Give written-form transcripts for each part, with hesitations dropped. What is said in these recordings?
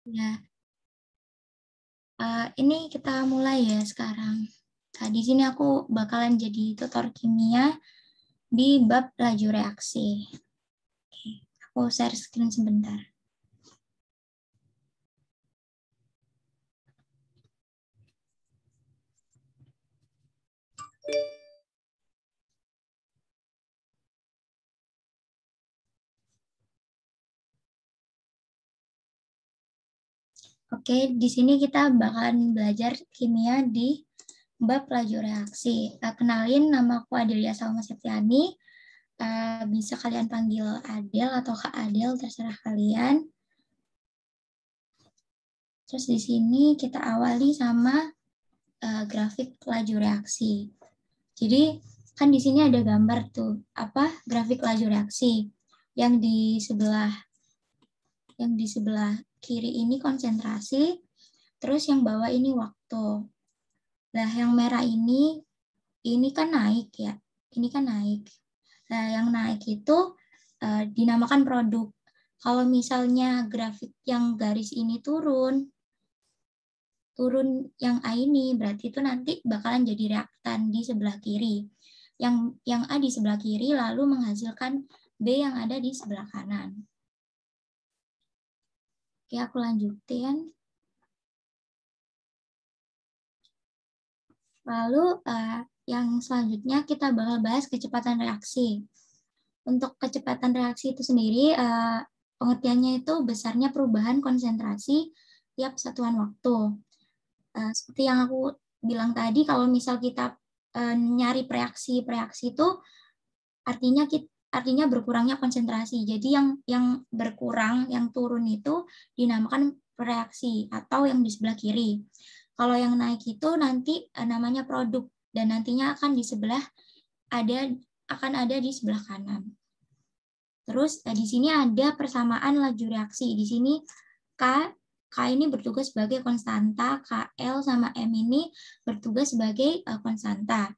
Ya, ini kita mulai ya sekarang. Nah, di sini aku bakalan jadi tutor kimia di bab laju reaksi. Oke, aku share screen sebentar. Oke, di sini kita bakalan belajar kimia di bab laju reaksi. Kenalin, nama aku Adelia Salma Septiani. Bisa kalian panggil Adel atau Kak Adel, terserah kalian. Terus di sini kita awali sama grafik laju reaksi. Jadi kan di sini ada gambar tuh, apa grafik laju reaksi. Yang di sebelah kiri ini konsentrasi, terus yang bawah ini waktu. Nah, yang merah ini kan naik ya. Ini kan naik. Nah, yang naik itu dinamakan produk. Kalau misalnya grafik yang garis ini turun yang A ini berarti itu nanti bakalan jadi reaktan di sebelah kiri. Yang A di sebelah kiri lalu menghasilkan B yang ada di sebelah kanan. Oke, aku lanjutin. Lalu yang selanjutnya kita bakal bahas kecepatan reaksi. Untuk kecepatan reaksi itu sendiri, pengertiannya itu besarnya perubahan konsentrasi tiap satuan waktu. Seperti yang aku bilang tadi, kalau misal kita nyari reaksi itu artinya berkurangnya konsentrasi. Jadi yang berkurang, yang turun itu dinamakan reaksi atau yang di sebelah kiri. Kalau yang naik itu nanti namanya produk dan nantinya akan ada di sebelah kanan. Terus di sini ada persamaan laju reaksi. Di sini K ini bertugas sebagai konstanta, KL sama M ini bertugas sebagai konstanta.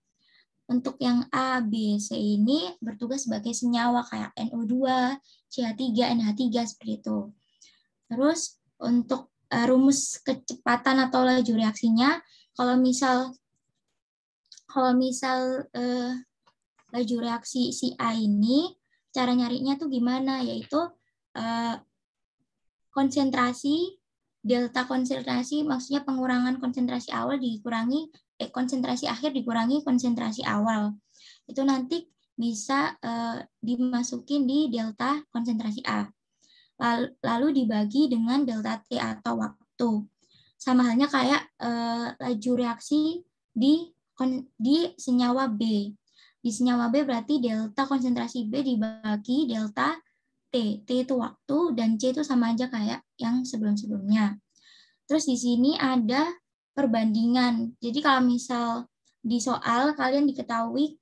Untuk yang A, B, C ini bertugas sebagai senyawa kayak NO2, CH3, NH3 seperti itu. Terus untuk rumus kecepatan atau laju reaksinya, kalau misal laju reaksi si A ini, cara nyarinya tuh gimana? Yaitu konsentrasi, delta konsentrasi, maksudnya pengurangan konsentrasi awal konsentrasi akhir dikurangi konsentrasi awal. Itu nanti bisa dimasukin di delta konsentrasi A. Lalu dibagi dengan delta T atau waktu. Sama halnya kayak laju reaksi di senyawa B. Di senyawa B berarti delta konsentrasi B dibagi delta T. T itu waktu dan C itu sama aja kayak yang sebelum-sebelumnya. Terus di sini ada perbandingan. Jadi kalau misal di soal kalian diketahui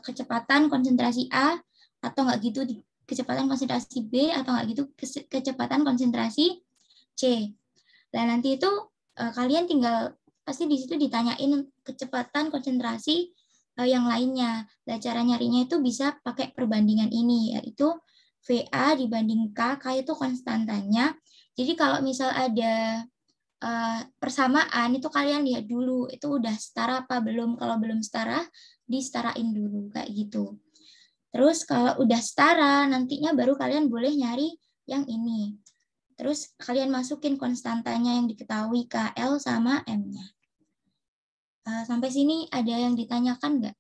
kecepatan konsentrasi A atau nggak gitu kecepatan konsentrasi B atau nggak gitu kecepatan konsentrasi C. Dan nanti itu kalian tinggal pasti di situ ditanyain kecepatan konsentrasi yang lainnya. Dan cara nyarinya itu bisa pakai perbandingan ini, yaitu VA dibanding K itu konstantanya. Jadi kalau misal ada persamaan itu kalian lihat dulu itu udah setara apa belum. Kalau belum setara disetarain dulu kayak gitu. Terus kalau udah setara nantinya baru kalian boleh nyari yang ini. Terus kalian masukin konstantanya yang diketahui KL sama M-nya. Sampai sini ada yang ditanyakan nggak?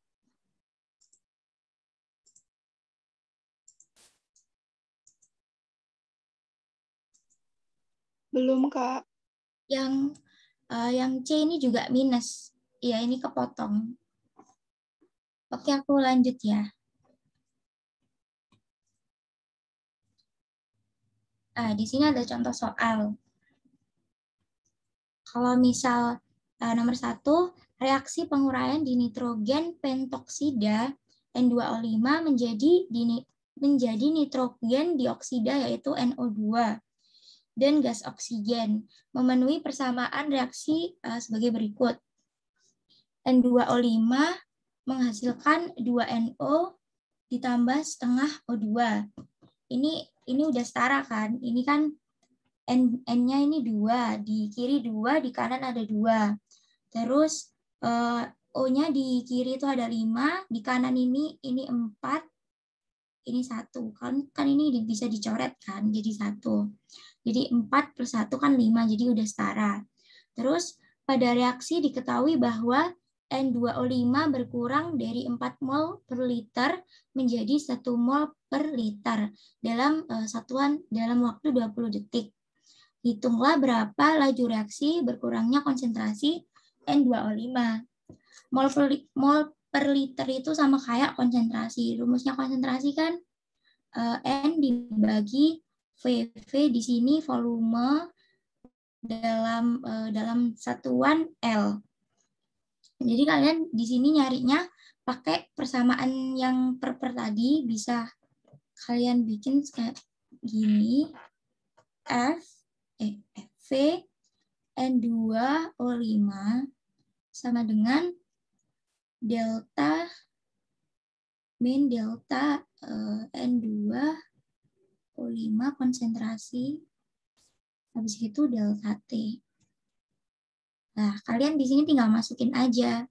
Belum, Kak. Yang C ini juga minus. Iya, ini kepotong. Oke, aku lanjut ya. Di sini ada contoh soal. Kalau misal nomor 1, reaksi penguraian di nitrogen pentoksida N2O5 menjadi nitrogen dioksida yaitu NO2 dan gas oksigen memenuhi persamaan reaksi sebagai berikut. N2O5 menghasilkan 2NO ditambah setengah O2. Ini udah setara kan? Ini kan N-nya ini 2, di kiri 2, di kanan ada 2. Terus O-nya di kiri itu ada 5, di kanan ini 4, ini 1. Kan ini bisa dicoret kan, jadi 1. Jadi 4 plus 1 kan 5, jadi udah setara. Terus pada reaksi diketahui bahwa N2O5 berkurang dari 4 mol per liter menjadi 1 mol per liter dalam dalam waktu 20 detik. Hitunglah berapa laju reaksi berkurangnya konsentrasi N2O5. Mol per liter itu sama kayak konsentrasi. Rumusnya konsentrasi kan N dibagi VV di sini volume dalam satuan L. Jadi kalian di sini nyarinya pakai persamaan yang per tadi, bisa kalian bikin kayak gini. V N2O5 sama dengan delta min delta N2O5 konsentrasi, habis itu delta T. Nah, kalian di sini tinggal masukin aja.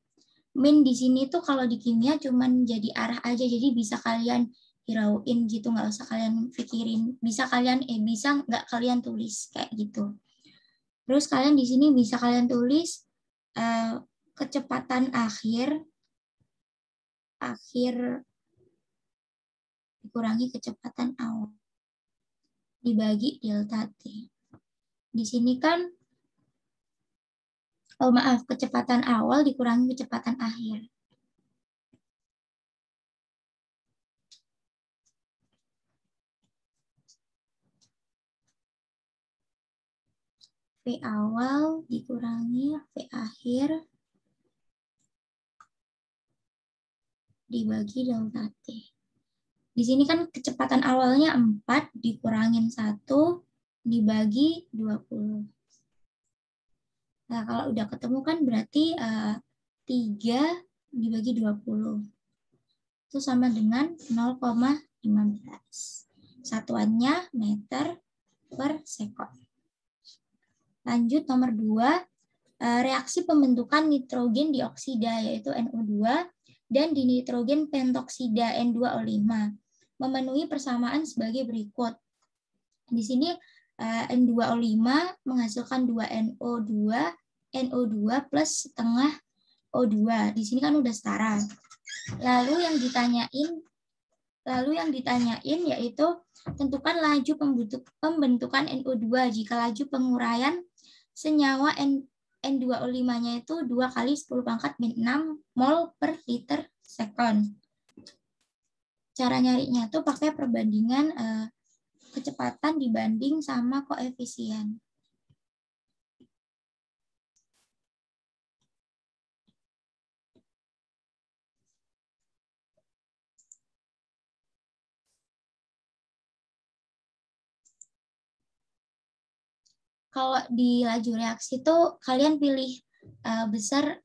Min di sini tuh kalau di kimia cuman jadi arah aja, jadi bisa kalian hirauin gitu, nggak usah kalian pikirin. Bisa nggak kalian tulis kayak gitu. Terus kalian di sini bisa kalian tulis kecepatan akhir dikurangi kecepatan awal dibagi delta T. Di sini kan kecepatan awal dikurangi kecepatan akhir. V awal dikurangi V akhir dibagi delta T. Di sini kan kecepatan awalnya 4 dikurangin 1 dibagi 20. Nah, kalau udah ketemu kan berarti 3 dibagi 20. Itu sama dengan 0,15. Satuannya meter per sekon. Lanjut nomor 2, reaksi pembentukan nitrogen dioksida yaitu NO2 dan dinitrogen pentoksida N2O5 memenuhi persamaan sebagai berikut. Di sini N2O5 menghasilkan 2NO2 plus setengah O2. Di sini kan udah setara. Lalu yang ditanyain yaitu tentukan laju pembentukan NO2 jika laju penguraian senyawa N2O5-nya itu 2 kali 10 pangkat min 6 mol per liter sekon. Cara nyarinya tuh pakai perbandingan kecepatan dibanding sama koefisien. Kalau di laju reaksi tuh kalian pilih besar.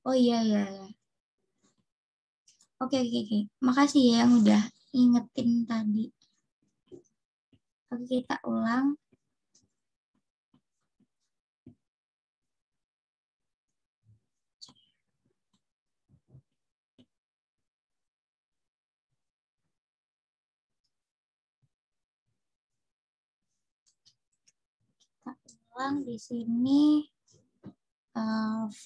Oh iya. Oke. Makasih ya yang udah ingetin tadi. Oke, kita ulang. Di sini V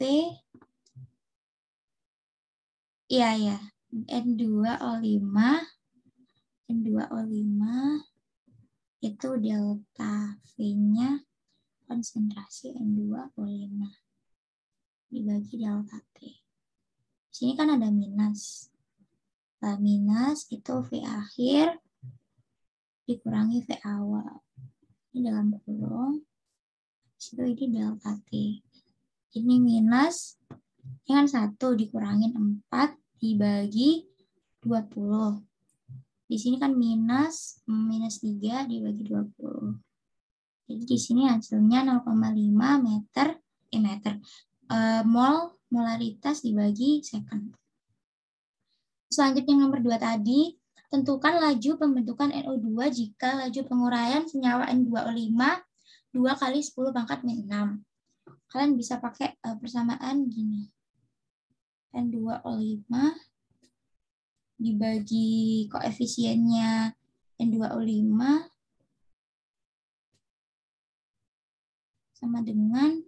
iya N2O5 itu delta V-nya konsentrasi N2O5 dibagi delta T. Di sini kan ada minus. Minus itu V akhir dikurangi V awal. Ini dalam kurung. Situ ini delta T. Ini minus, ini kan 1 dikurangin 4 dibagi 20. Di sini kan minus 3 dibagi 20. Jadi di sini hasilnya 0,5 molaritas dibagi second. Selanjutnya nomor 2 tadi, tentukan laju pembentukan NO2 jika laju penguraian senyawa N2O5 2 kali 10 pangkat min 6. Kalian bisa pakai persamaan gini. N2O5 dibagi koefisiennya N2O5 sama dengan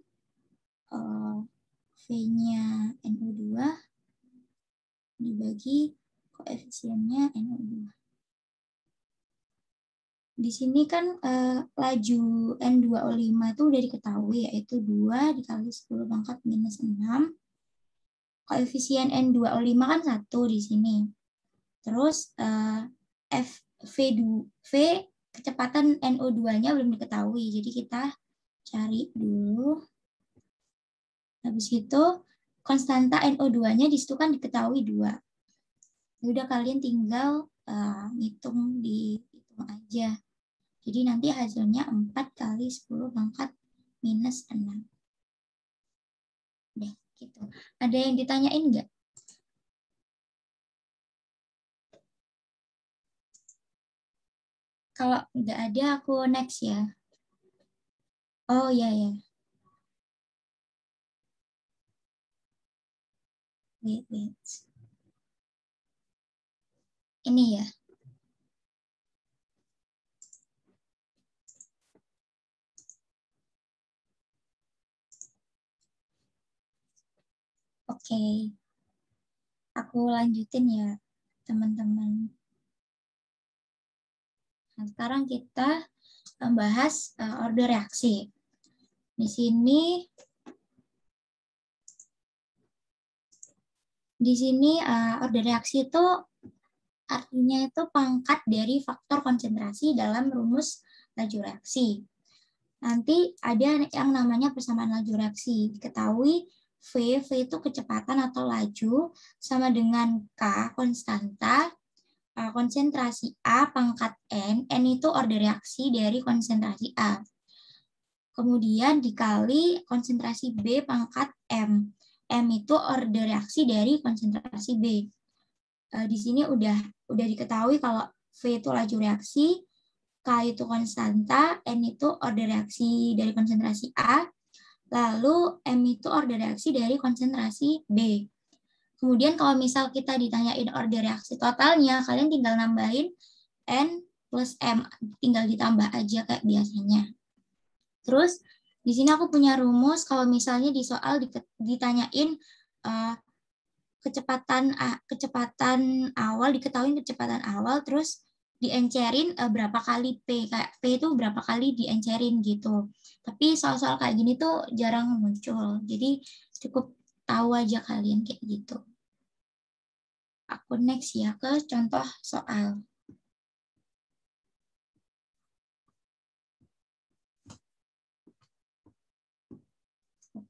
V-nya NO2 dibagi koefisiennya NO2. Di sini kan laju N2O5 itu udah diketahui, yaitu 2 dikali 10 pangkat minus 6. Koefisien N2O5 kan 1 di sini. Terus V kecepatan NO2-nya belum diketahui, jadi kita cari dulu. Habis itu konstanta NO2-nya di situ kan diketahui 2. Udah kalian tinggal hitung aja. Jadi nanti hasilnya 4 kali 10 pangkat minus 6. Deh, gitu. Ada yang ditanyain nggak? Kalau nggak ada, aku next ya. Oh, ya, ya. Wait. Ini ya. Oke. Aku lanjutin ya, teman-teman. Nah, sekarang kita membahas order reaksi. Di sini order reaksi itu artinya itu pangkat dari faktor konsentrasi dalam rumus laju reaksi. Nanti ada yang namanya persamaan laju reaksi. Diketahui V itu kecepatan atau laju sama dengan K konstanta, konsentrasi A pangkat N itu order reaksi dari konsentrasi A. Kemudian dikali konsentrasi B pangkat M. M itu order reaksi dari konsentrasi B. Di sini udah diketahui kalau V itu laju reaksi, K itu konstanta, N itu order reaksi dari konsentrasi A, lalu M itu order reaksi dari konsentrasi B. Kemudian kalau misal kita ditanyain order reaksi totalnya, kalian tinggal nambahin N plus M, tinggal ditambah aja kayak biasanya. Terus di sini aku punya rumus kalau misalnya di soal ditanyain kecepatan awal, diketahui kecepatan awal, terus diencerin berapa kali P, kayak P itu berapa kali diencerin gitu. Tapi soal-soal kayak gini tuh jarang muncul, jadi cukup tahu aja kalian kayak gitu. Aku next ya ke contoh soal.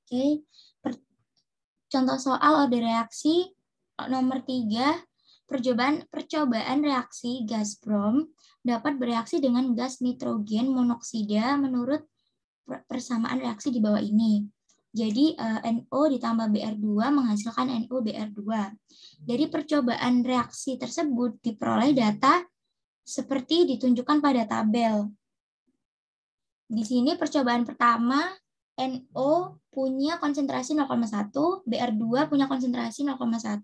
Oke, contoh soal order reaksi nomor 3, percobaan reaksi gas brom dapat bereaksi dengan gas nitrogen monoksida menurut persamaan reaksi di bawah ini. Jadi NO ditambah Br2 menghasilkan NoBr2. Dari percobaan reaksi tersebut diperoleh data seperti ditunjukkan pada tabel. Di sini percobaan pertama, NO punya konsentrasi 0,1, Br2 punya konsentrasi 0,1,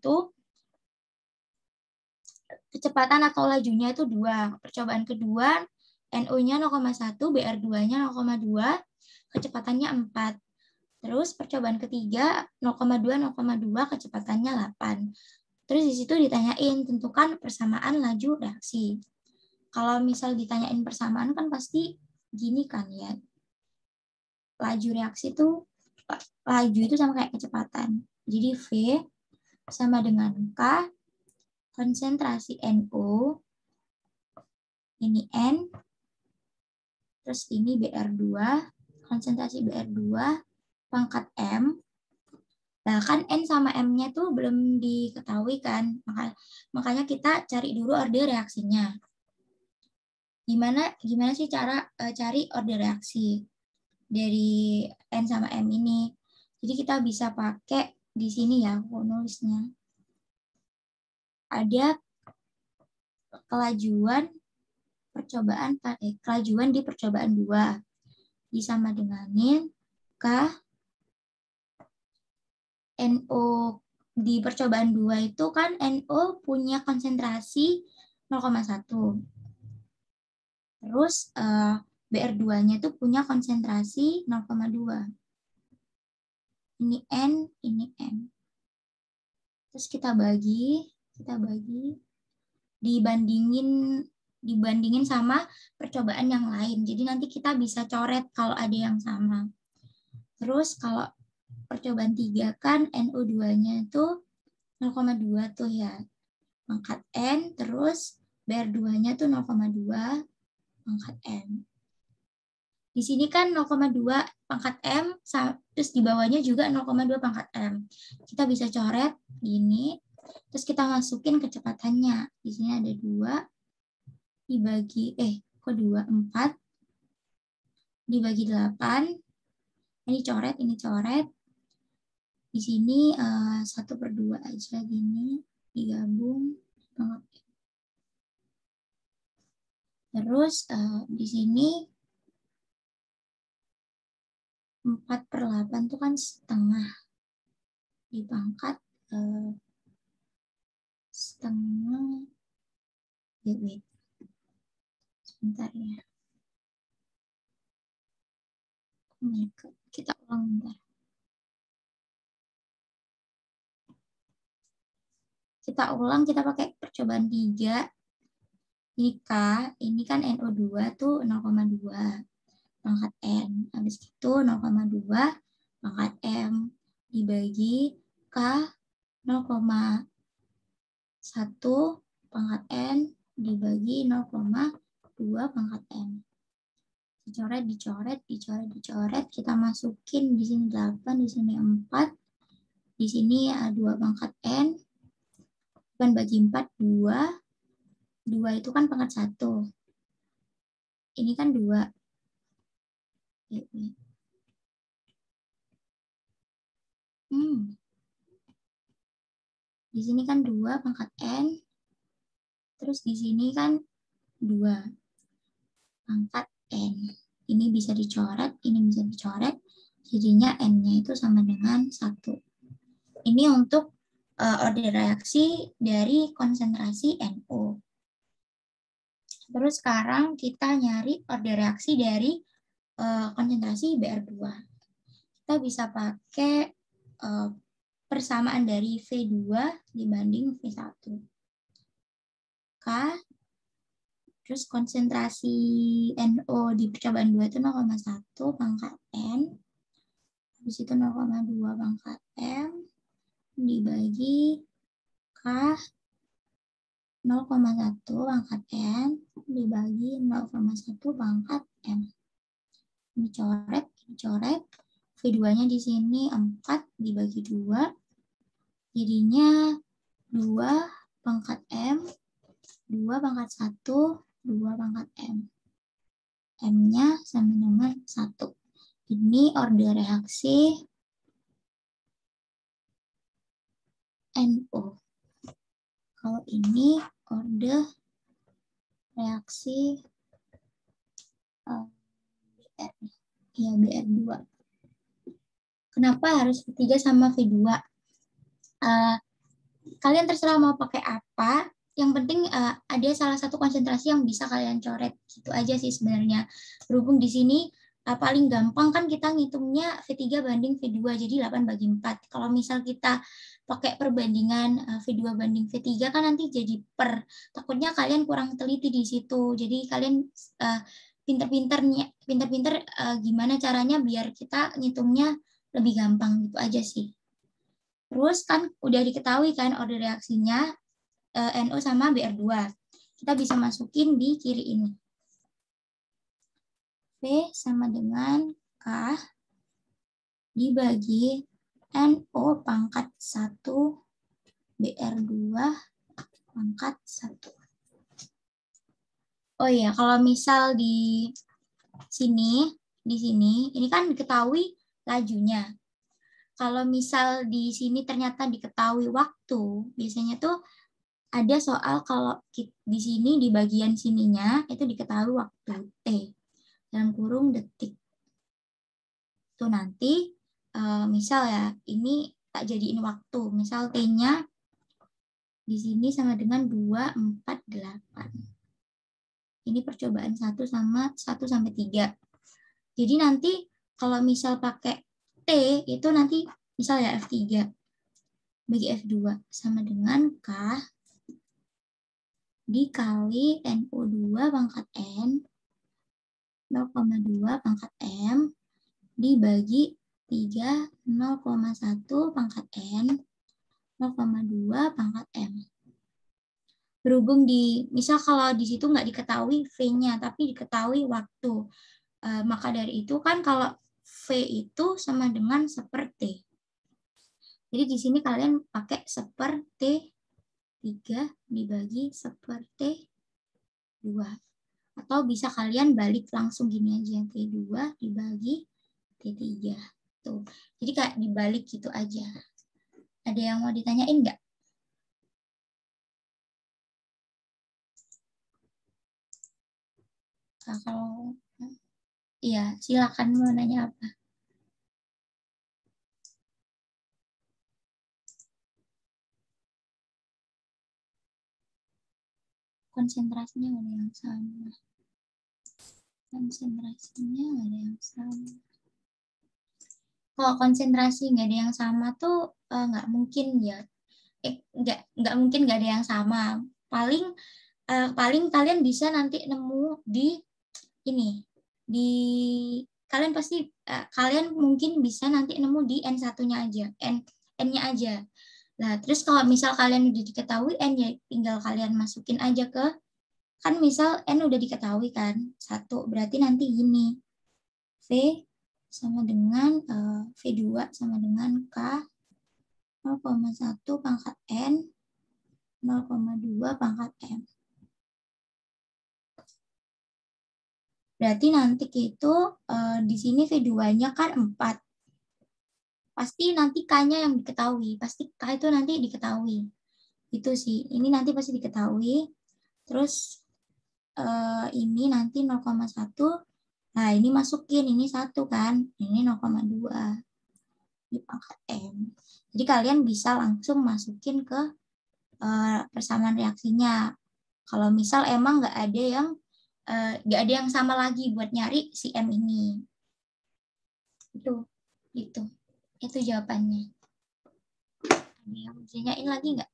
kecepatan atau lajunya itu 2. Percobaan kedua, NO-nya 0,1, Br2-nya 0,2, kecepatannya 4. Terus percobaan ketiga, 0,2, 0,2, kecepatannya 8. Terus di situ ditanyain, tentukan persamaan laju reaksi. Kalau misal ditanyain persamaan kan pasti gini kan ya. Laju reaksi itu, laju itu sama kayak kecepatan. Jadi V sama dengan K, konsentrasi NO, ini N, terus ini Br2, konsentrasi Br2, pangkat M. Nah, kan N sama M-nya tuh belum diketahui kan, makanya kita cari dulu order reaksinya. Gimana sih cara cari order reaksi dari N sama M ini? Jadi kita bisa pakai di sini ya, aku nulisnya. Ada kelajuan di percobaan 2 disama denganin K NO di percobaan 2 itu kan NO punya konsentrasi 0,1. Terus BR2-nya itu punya konsentrasi 0,2. Ini N, ini N. Terus kita bagi dibandingin sama percobaan yang lain. Jadi nanti kita bisa coret kalau ada yang sama. Terus kalau percobaan 3 kan NO2-nya itu 0,2 tuh ya. Pangkat N, terus BR2-nya tuh 0,2 pangkat M. Di sini kan 0,2 pangkat M, terus di bawahnya juga 0,2 pangkat M. Kita bisa coret gini, terus kita masukin kecepatannya. Di sini ada 2, dibagi, 4, dibagi 8, ini coret. Di sini 1/2 aja gini, digabung. Terus di sini 4/8 itu kan setengah dipangkat setengah. Wait. Sebentar ya. Kita ulang bentar. Kita pakai percobaan 3. Ini K, ini kan NO2 tuh 0,2 pangkat N. Habis itu 0,2 pangkat M dibagi K 0,1 pangkat N dibagi 0,2 pangkat M. Dicoret, kita masukin di sini 8, di sini 4, di sini 2 pangkat N, kan bagi 4, 2 itu kan pangkat 1. Ini kan 2. Di sini kan 2 pangkat N, terus di sini kan 2 pangkat N. Ini bisa dicoret, jadinya N-nya itu sama dengan 1. Ini untuk order reaksi dari konsentrasi NO. Terus sekarang kita nyari order reaksi dari konsentrasi BR2. Kita bisa pakai persamaan dari V2 dibanding V1. K, terus konsentrasi NO di percobaan 2 itu 0,1 pangkat N, habis itu 0,2 pangkat M, dibagi K 0,1 pangkat N, dibagi 0,1 pangkat M. Dicoret, V2-nya di sini 4 dibagi 2, jadinya 2 pangkat M, 2 pangkat 1, 2 pangkat M. M-nya sama dengan 1. Ini order reaksi NO. Kalau ini order reaksi BR. Ya, BR2. Kenapa harus V3 sama V2? Kalian terserah mau pakai apa. Yang penting ada salah satu konsentrasi yang bisa kalian coret. Gitu aja sih sebenarnya. Berhubung di sini paling gampang kan kita ngitungnya V3 banding V2, jadi 8/4. Kalau misal kita pakai perbandingan V2 banding V3 kan nanti jadi per. Takutnya kalian kurang teliti di situ. Jadi kalian pinter-pinter gimana caranya biar kita ngitungnya lebih gampang, gitu aja sih. Terus kan udah diketahui kan order reaksinya NO sama BR2. Kita bisa masukin di kiri ini. V sama dengan K dibagi NO pangkat 1 BR2 pangkat 1. Oh iya, kalau misal di sini, ini kan diketahui lajunya. Kalau misal di sini ternyata diketahui waktu, biasanya tuh ada soal kalau di sini di bagian sininya itu diketahui waktu T dalam kurung detik. Tuh nanti misal ya ini tak jadiin waktu. Misal T-nya di sini sama dengan 248. Ini percobaan 1 sama 1 sampai 3. Jadi nanti kalau misal pakai T itu nanti misal ya F3 bagi F2 sama dengan K dikali NO2 pangkat N 0,2 pangkat M dibagi 3 0,1 pangkat N 0,2 pangkat M. Berhubung misal kalau di situ nggak diketahui V-nya, tapi diketahui waktu. Maka dari itu kan kalau V itu sama dengan 1/T. Jadi di sini kalian pakai 1/T3 dibagi 1/T2. Atau bisa kalian balik langsung gini aja, T2 dibagi T3. Tuh. Jadi kayak dibalik gitu aja. Ada yang mau ditanyain nggak? Nah, kalau iya, silakan mau nanya apa. Konsentrasinya nggak ada yang sama. Konsentrasinya nggak ada yang sama. Kalau konsentrasi nggak ada yang sama tuh nggak mungkin ya. Nggak mungkin nggak ada yang sama. Paling kalian bisa nanti nemu di ini. Kalian pasti kalian mungkin bisa nanti nemu di N1-nya aja, N-nya aja. Nah, terus kalau misal kalian udah diketahui N ya tinggal kalian masukin aja kan misal N udah diketahui kan 1, berarti nanti gini. V sama dengan V2 sama dengan K 0,1 pangkat N 0,2 pangkat M. Berarti nanti itu di sini V2-nya kan 4. Pasti nanti K-nya yang diketahui. Pasti K itu nanti diketahui. Itu sih. Ini nanti pasti diketahui. Terus ini nanti 0,1. Nah, ini masukin. Ini 1 kan. Ini 0,2 di pangkat M. Jadi kalian bisa langsung masukin ke persamaan reaksinya. Kalau misal emang nggak ada yang sama lagi buat nyari si M ini. Itu jawabannya. Ada yang mau tanyain lagi nggak?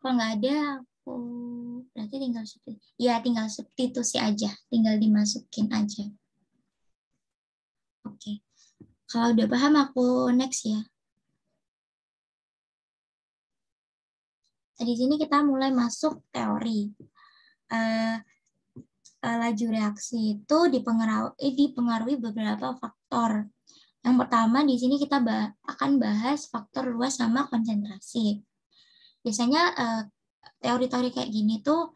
Kalau nggak ada, aku berarti tinggal substitusi aja, tinggal dimasukin aja. Oke. Kalau udah paham aku next ya. Di sini kita mulai masuk teori. Laju reaksi itu dipengaruhi beberapa faktor. Yang pertama di sini kita akan bahas faktor luas sama konsentrasi. Biasanya teori-teori kayak gini tuh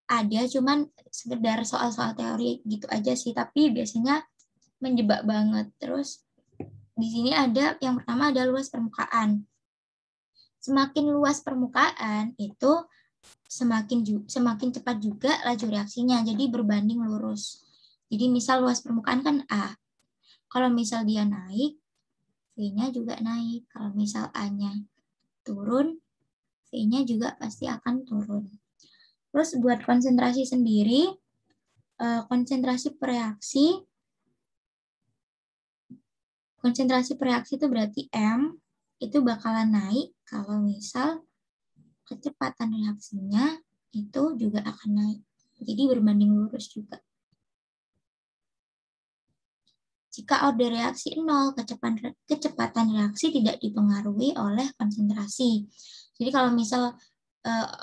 ada, cuman sekedar soal-soal teori gitu aja sih, tapi biasanya menjebak banget. Terus di sini ada yang pertama ada luas permukaan. Semakin luas permukaan itu semakin cepat juga laju reaksinya, jadi berbanding lurus. Jadi misal luas permukaan kan A. Kalau misal dia naik, V-nya juga naik. Kalau misal A-nya turun, V-nya juga pasti akan turun. Terus buat konsentrasi sendiri, konsentrasi pereaksi itu berarti M itu bakalan naik kalau misal kecepatan reaksinya itu juga akan naik. Jadi berbanding lurus juga. Jika order reaksi 0, kecepatan reaksi tidak dipengaruhi oleh konsentrasi. Jadi kalau misal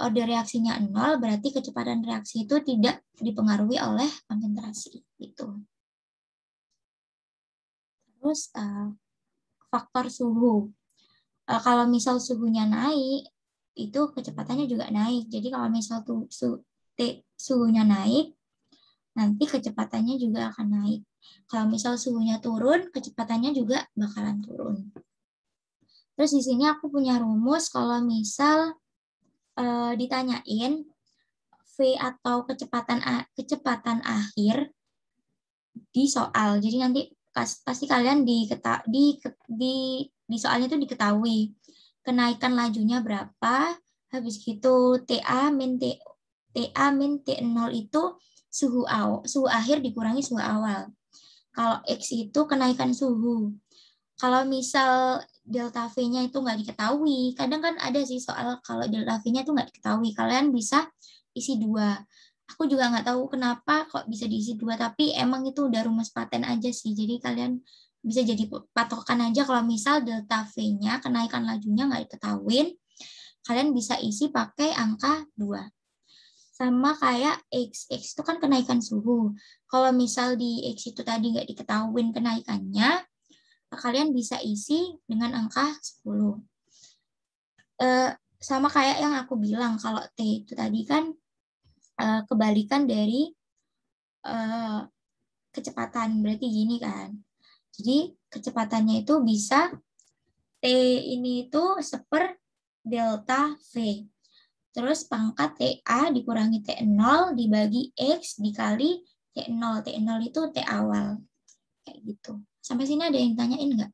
order reaksinya 0, berarti kecepatan reaksi itu tidak dipengaruhi oleh konsentrasi. Gitu. Terus faktor suhu. Kalau misal suhunya naik, itu kecepatannya juga naik. Jadi kalau misal suhunya naik, nanti kecepatannya juga akan naik. Kalau misal suhunya turun, kecepatannya juga bakalan turun. Terus di sini aku punya rumus kalau misal ditanyain V atau kecepatan akhir di soal. Jadi nanti pasti kalian di soalnya itu diketahui kenaikan lajunya berapa, habis gitu TA min T0 itu suhu akhir dikurangi suhu awal. Kalau X itu kenaikan suhu. Kalau misal delta V-nya itu nggak diketahui, kadang kan ada sih soal kalau delta V-nya itu nggak diketahui, kalian bisa isi 2. Aku juga nggak tahu kenapa kok bisa diisi 2, tapi emang itu udah rumus paten aja sih. Jadi kalian bisa jadi patokan aja kalau misal delta V-nya, kenaikan lajunya nggak diketahuin, kalian bisa isi pakai angka 2. Sama kayak X itu kan kenaikan suhu. Kalau misal di X itu tadi nggak diketahuin kenaikannya, kalian bisa isi dengan angka 10. Sama kayak yang aku bilang, kalau T itu tadi kan kebalikan dari kecepatan, berarti gini kan. Jadi kecepatannya itu bisa T ini itu seper delta V. Terus pangkat TA dikurangi T0 dibagi X dikali T0. T0 itu T awal. Kayak gitu. Sampai sini ada yang tanyain nggak?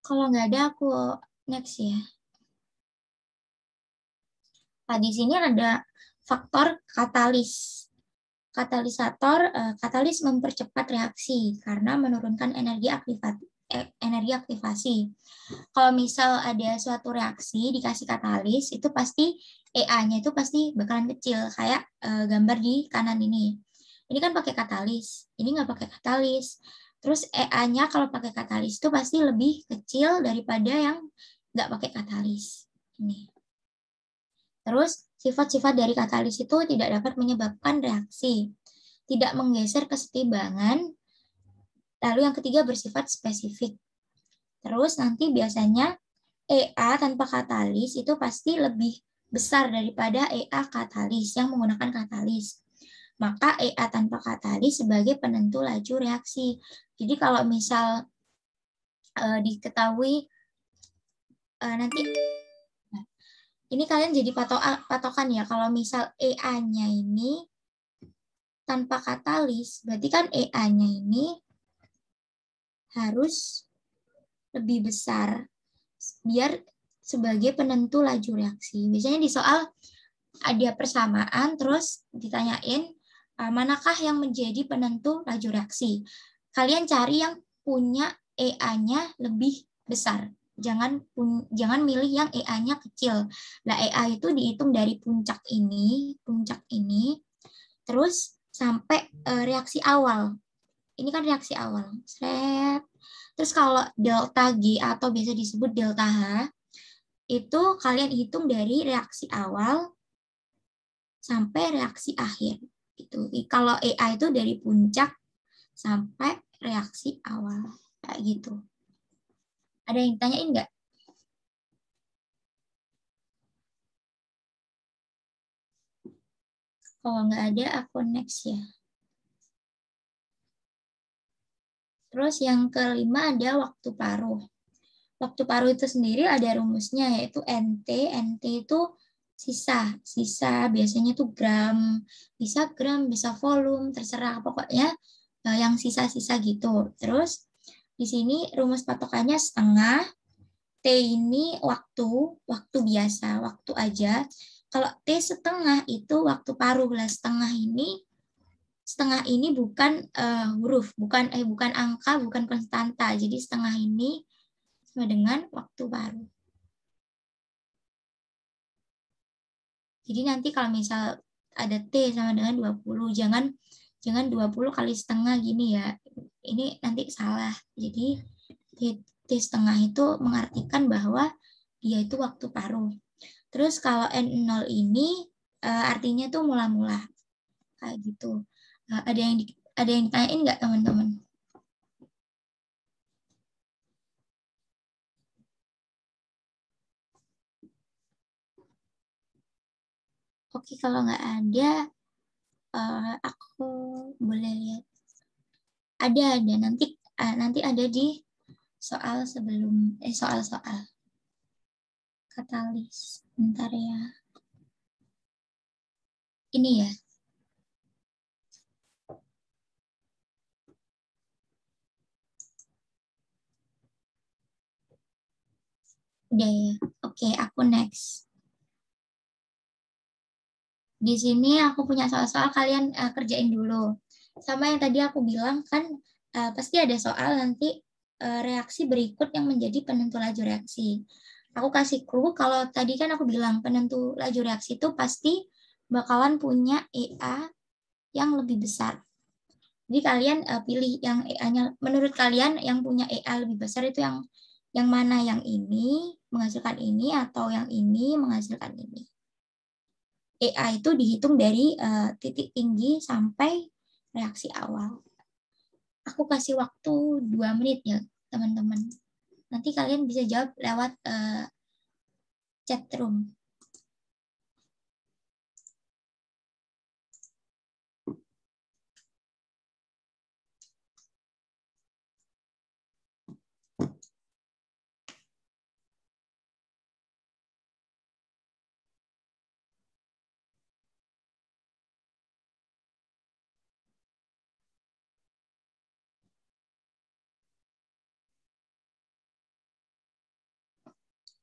Kalau nggak ada, aku next ya. Nah, di sini ada faktor katalis. Katalis mempercepat reaksi karena menurunkan energi aktivasi. Kalau misal ada suatu reaksi dikasih katalis, itu pasti EA-nya itu pasti bakalan kecil, kayak gambar di kanan ini. Ini kan pakai katalis, ini nggak pakai katalis. Terus EA-nya kalau pakai katalis itu pasti lebih kecil daripada yang nggak pakai katalis. Ini. Terus, sifat-sifat dari katalis itu tidak dapat menyebabkan reaksi, tidak menggeser kesetimbangan. Lalu yang ketiga bersifat spesifik. Terus nanti biasanya EA tanpa katalis itu pasti lebih besar daripada EA katalis yang menggunakan katalis. Maka EA tanpa katalis sebagai penentu laju reaksi. Jadi kalau misal diketahui nanti ini kalian jadi patokan ya, kalau misal EA-nya ini tanpa katalis, berarti kan EA-nya ini harus lebih besar biar sebagai penentu laju reaksi. Biasanya di soal ada persamaan, terus ditanyain manakah yang menjadi penentu laju reaksi. Kalian cari yang punya EA-nya lebih besar. Jangan milih yang EA-nya kecil. Nah, EA itu dihitung dari puncak ini, terus sampai reaksi awal. Ini kan reaksi awal. Terus kalau delta G atau biasa disebut delta H, itu kalian hitung dari reaksi awal sampai reaksi akhir. Itu kalau EA itu dari puncak sampai reaksi awal. Kayak gitu. Ada yang tanyain nggak? Kalau nggak ada, aku next ya. Terus yang kelima ada waktu paruh. Waktu paruh itu sendiri ada rumusnya, yaitu NT. NT itu sisa biasanya tuh gram, bisa volume, terserah pokoknya yang sisa-sisa gitu. Terus di sini rumus patokannya setengah. T ini waktu biasa, waktu aja. Kalau T setengah itu waktu paruh lah. Setengah ini bukan huruf, bukan angka, bukan konstanta. Jadi setengah ini sama dengan waktu paruh. Jadi nanti kalau misal ada T sama dengan 20, jangan 20 kali setengah gini ya. Ini nanti salah. Jadi T setengah itu mengartikan bahwa dia itu waktu paruh. Terus kalau N0 ini artinya tuh mula-mula. Kayak gitu. Ada yang ditanyain nggak teman-teman? Oke, kalau nggak ada, aku boleh lihat. Ada nanti ada di soal sebelum soal-soal katalis. Bentar ya. Ini ya. Udah ya. Oke, aku next. Di sini aku punya soal-soal, kalian kerjain dulu. Sama yang tadi aku bilang kan pasti ada soal nanti reaksi berikut yang menjadi penentu laju reaksi. Aku kasih clue, kalau tadi kan aku bilang penentu laju reaksi itu pasti bakalan punya EA yang lebih besar. Jadi kalian pilih yang EA-nya, menurut kalian yang punya EA lebih besar itu yang mana? Yang ini menghasilkan ini atau yang ini menghasilkan ini? EA itu dihitung dari titik tinggi sampai reaksi awal. Aku kasih waktu 2 menit ya, teman-teman. Nanti kalian bisa jawab lewat chat room.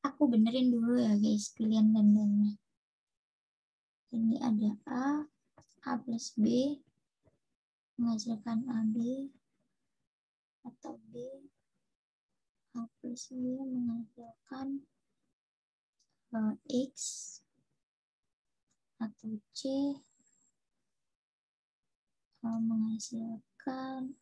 Aku benerin dulu ya guys, pilihan dandannya. Ini ada A plus B, menghasilkan AB, atau B, A plus B menghasilkan X, atau C, menghasilkan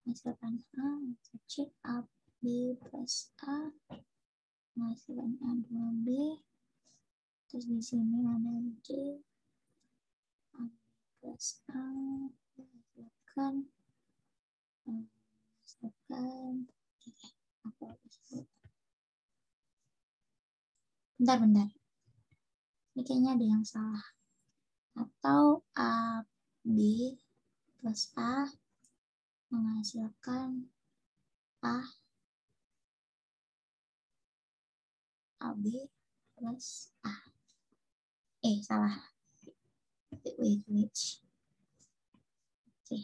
menghasilkan A atau C, A, B plus A, menghasilkan A, 2B, terus di sini ada D, A plus A, menghasilkan bentar. Ini kayaknya ada yang salah. Atau A, B plus A menghasilkan A, AB plus A. Salah. Wait. Oke.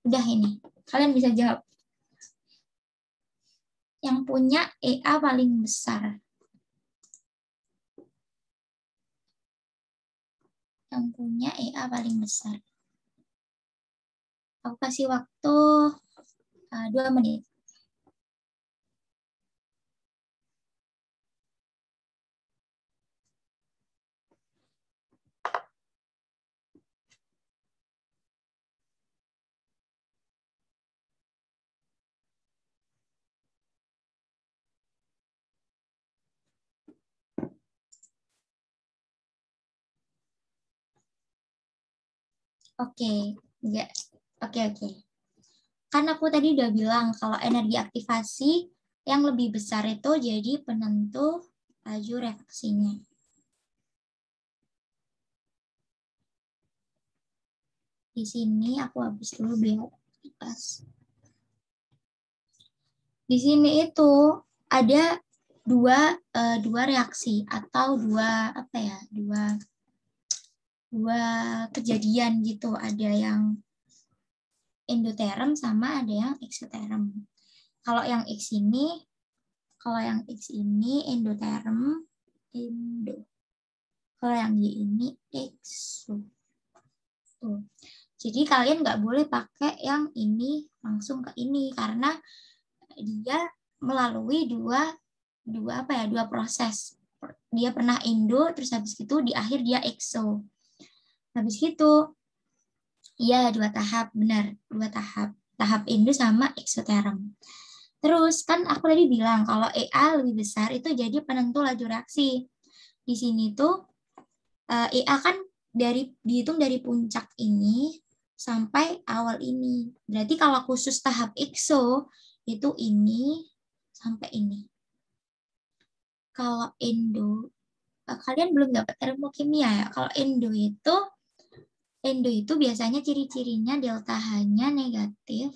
Udah ini. Kalian bisa jawab. Yang punya EA paling besar. Yang punya EA paling besar. Aku kasih waktu 2 menit. Oke. Kan aku tadi udah bilang kalau energi aktivasi yang lebih besar itu jadi penentu laju reaksinya. Di sini aku hapus dulu biar pas. Di sini itu ada dua reaksi atau dua kejadian gitu. Ada yang endoterm sama ada yang exoterm. Kalau yang X ini endoterm, Kalau yang Y ini exo. Tuh. Jadi kalian nggak boleh pakai yang ini langsung ke ini karena dia melalui dua proses. Dia pernah endo, terus habis itu di akhir dia exo. Habis itu, iya 2 tahap, benar 2 tahap. Tahap endo sama exoterm. Terus kan aku tadi bilang kalau EA lebih besar itu jadi penentu laju reaksi. Di sini tuh EA kan dihitung dari puncak ini sampai awal ini. Berarti kalau khusus tahap exo itu ini sampai ini. Kalau endo, kalian belum dapat termokimia ya. Kalau endo itu biasanya ciri-cirinya delta H-nya negatif.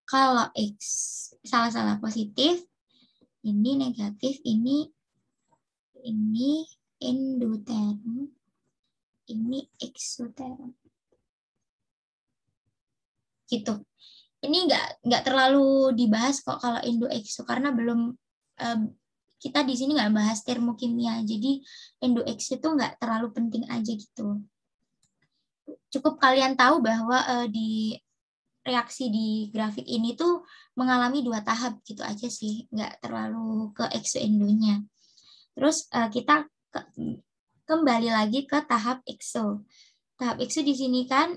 Kalau X salah positif, ini negatif, ini endoterm, ini exoterm. Gitu. Ini nggak terlalu dibahas kok kalau endo exo karena belum kita di sini nggak bahas termokimia. Jadi endo exo itu nggak terlalu penting aja gitu. Cukup kalian tahu bahwa di reaksi di grafik ini tuh mengalami 2 tahap gitu aja sih, nggak terlalu ke exo endonya. Terus kita kembali lagi ke tahap exo. Tahap exo di sini kan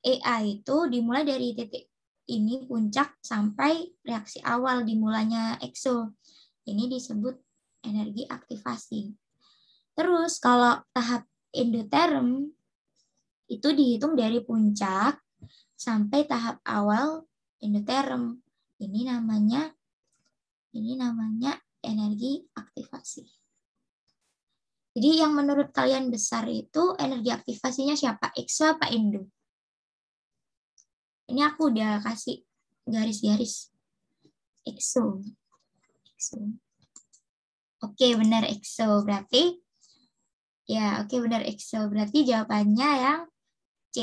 EA itu dimulai dari titik ini puncak sampai reaksi awal dimulainya exo. Ini disebut energi aktivasi. Terus kalau tahap endoterm itu dihitung dari puncak sampai tahap awal endoterm. Ini namanya energi aktivasi. Jadi yang menurut kalian besar itu energi aktivasinya siapa? Exo apa endo? Ini aku udah kasih garis-garis. Exo. Oke, benar exo. Berarti benar exo. Berarti jawabannya yang C.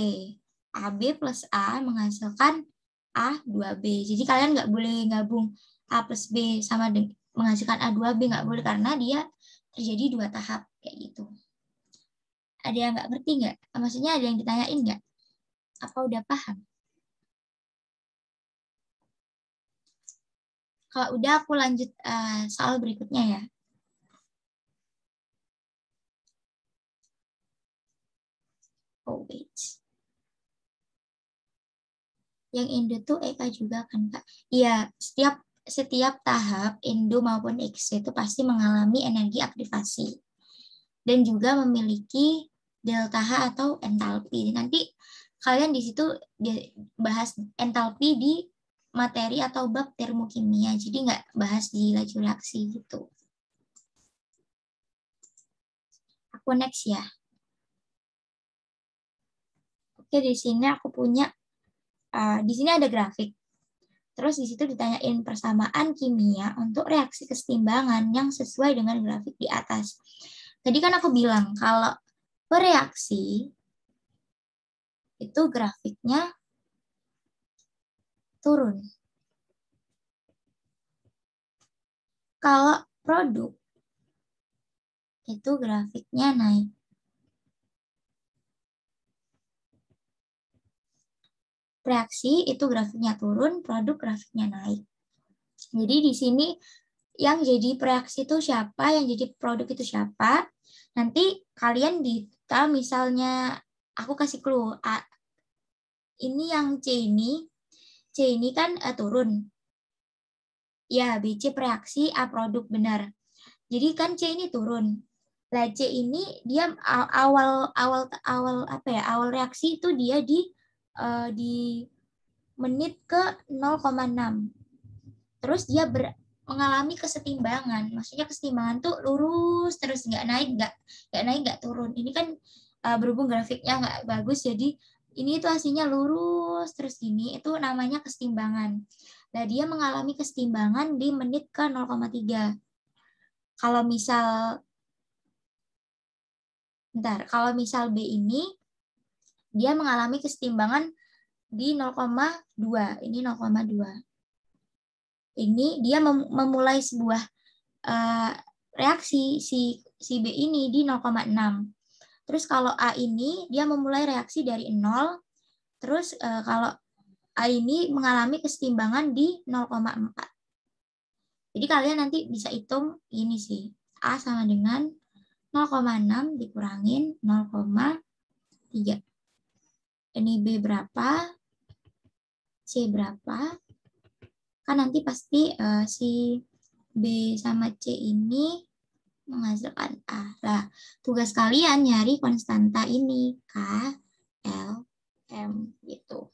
AB plus A menghasilkan A2B. Jadi kalian nggak boleh gabung A plus B sama menghasilkan A2B. Nggak boleh karena dia terjadi 2 tahap. Kayak gitu. Ada yang nggak ngerti nggak? Maksudnya ada yang ditanyain nggak? Apa udah paham? Kalau udah aku lanjut soal berikutnya ya. Oh wait. Yang endo tuh EK juga kan Kak? Iya, setiap tahap endo maupun exo itu pasti mengalami energi aktivasi dan juga memiliki delta H atau entalpi. Nanti kalian di situ bahas entalpi di materi atau bab termokimia, jadi nggak bahas di laju reaksi gitu. Aku next ya. Oke, di sini aku punya, di sini ada grafik. Terus di situ ditanyain persamaan kimia untuk reaksi kesetimbangan yang sesuai dengan grafik di atas. Tadi kan aku bilang kalau bereaksi itu grafiknya turun. Kalau produk itu grafiknya naik. Reaksi itu grafiknya turun, produk grafiknya naik. Jadi di sini yang jadi reaksi itu siapa, yang jadi produk itu siapa. Nanti kalian misalnya aku kasih clue, ini yang C ini kan turun. Ya, BC reaksi, A produk, benar. Jadi kan C ini turun. Nah, C ini dia awal reaksi itu dia di menit ke 0,6. Terus dia mengalami kesetimbangan. Maksudnya kesetimbangan tuh lurus terus, nggak naik nggak turun. Ini kan berhubung grafiknya nggak bagus, jadi ini tuh hasilnya lurus terus gini, itu namanya kesetimbangan. Nah, dia mengalami kesetimbangan di menit ke 0,3. Kalau misal B ini dia mengalami kesetimbangan di 0,2. Ini 0,2. Ini dia memulai sebuah reaksi si B ini di 0,6. Terus kalau A ini dia memulai reaksi dari 0. Terus kalau A ini mengalami kesetimbangan di 0,4. Jadi kalian nanti bisa hitung ini sih. A sama dengan 0,6 dikurangin 0,3. Ini B berapa? C berapa? Kan nanti pasti si B sama C ini menghasilkan A. Nah, tugas kalian nyari konstanta ini, K, L, M gitu.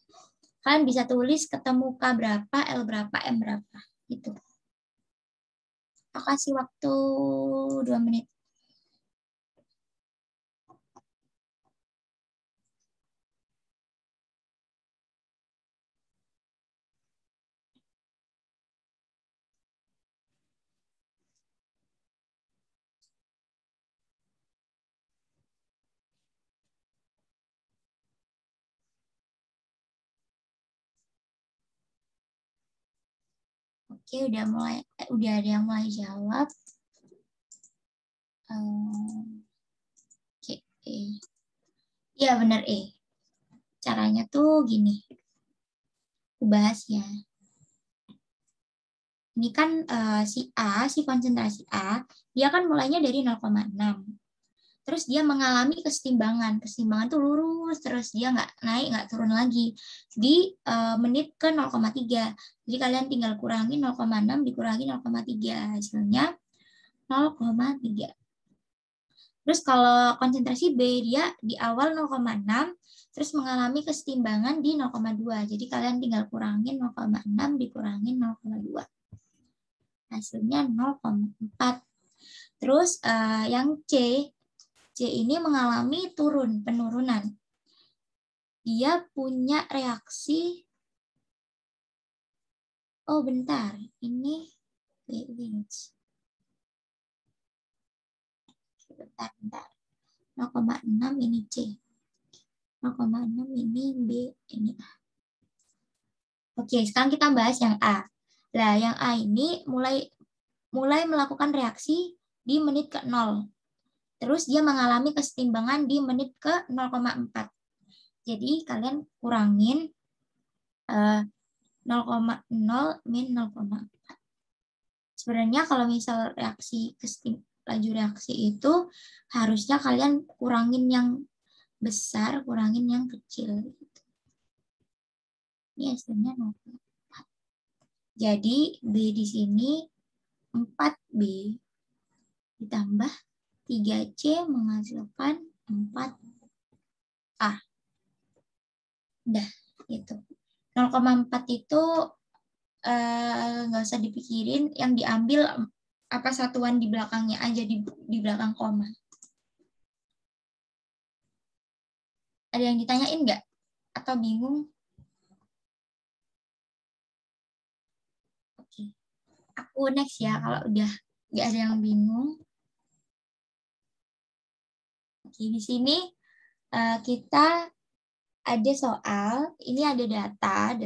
Kalian bisa tulis ketemu K berapa, L berapa, M berapa gitu. Aku kasih waktu 2 menit. Oke, udah ada yang mulai jawab. Oke, iya benar Caranya tuh gini. Aku bahas ya. Ini kan si konsentrasi A, dia kan mulainya dari 0,6. Terus dia mengalami kesetimbangan. Kesetimbangan tuh lurus, terus dia nggak naik, nggak turun lagi. Di menit ke 0,3. Jadi kalian tinggal kurangi 0,6 dikurangi 0,3. Hasilnya 0,3. Terus kalau konsentrasi B, dia di awal 0,6, terus mengalami kesetimbangan di 0,2. Jadi kalian tinggal kurangin 0,6 dikurangi 0,2. Hasilnya 0,4. Terus yang C ini mengalami penurunan. Dia punya reaksi, oh bentar, ini bentar. 0,6 ini C. 0,6 ini B, ini A. Oke, sekarang kita bahas yang A. Nah, yang A ini mulai melakukan reaksi di menit ke-0. Terus dia mengalami kesetimbangan di menit ke 0,4. Jadi kalian kurangin 0,0 min 0,4. Sebenarnya kalau misal laju reaksi itu harusnya kalian kurangin yang besar, kurangin yang kecil. Ini hasilnya 0,4. Jadi B di sini 4B ditambah 3C menghasilkan 4A. Udah, itu. 0,4 itu nggak usah dipikirin, yang diambil apa satuan di belakangnya aja, di belakang koma. Ada yang ditanyain nggak? Atau bingung? Oke. Aku next ya, kalau udah nggak ada yang bingung. Oke, di sini kita ada soal, ini ada data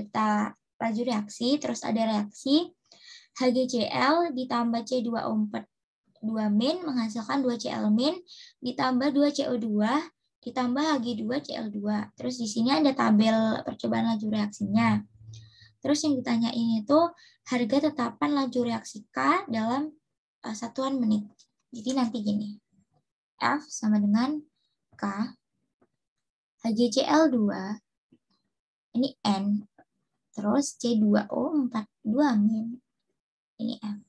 laju reaksi, terus ada reaksi HgCl ditambah C2O4 2 min menghasilkan 2Cl min ditambah 2CO2 ditambah Hg2Cl2. Terus di sini ada tabel percobaan laju reaksinya. Terus yang ditanyain itu harga tetapan laju reaksi K dalam satuan menit. Jadi nanti gini. F sama dengan K HgCl2 ini N terus C2O4 2 min ini F.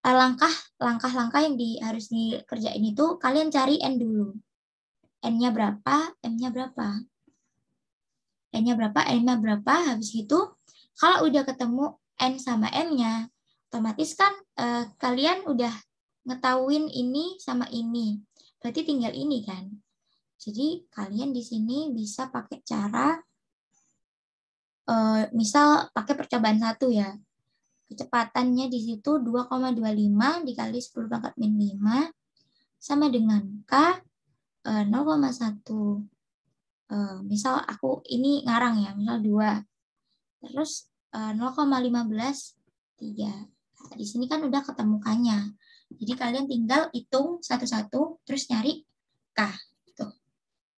Langkah-langkah yang harus dikerjain itu kalian cari N dulu. N-nya berapa, M-nya berapa. N-nya berapa, M-nya berapa. Habis itu kalau udah ketemu N sama M-nya, otomatis kan kalian udah ngetahuin ini sama ini. Berarti tinggal ini kan. Jadi kalian di sini bisa pakai cara misal pakai percobaan 1 ya. Kecepatannya di situ 2,25 dikali 10 pangkat min 5 sama dengan K 0,1. Misal aku ini ngarang ya, misal 2. Terus 0,15 3. Nah, di sini kan udah ketemu K-nya. Jadi kalian tinggal hitung satu-satu terus nyari K. Tuh.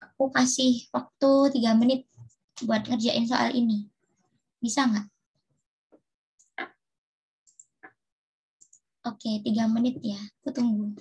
Aku kasih waktu 3 menit buat ngerjain soal ini. Bisa nggak? Oke, 3 menit ya. Aku tunggu.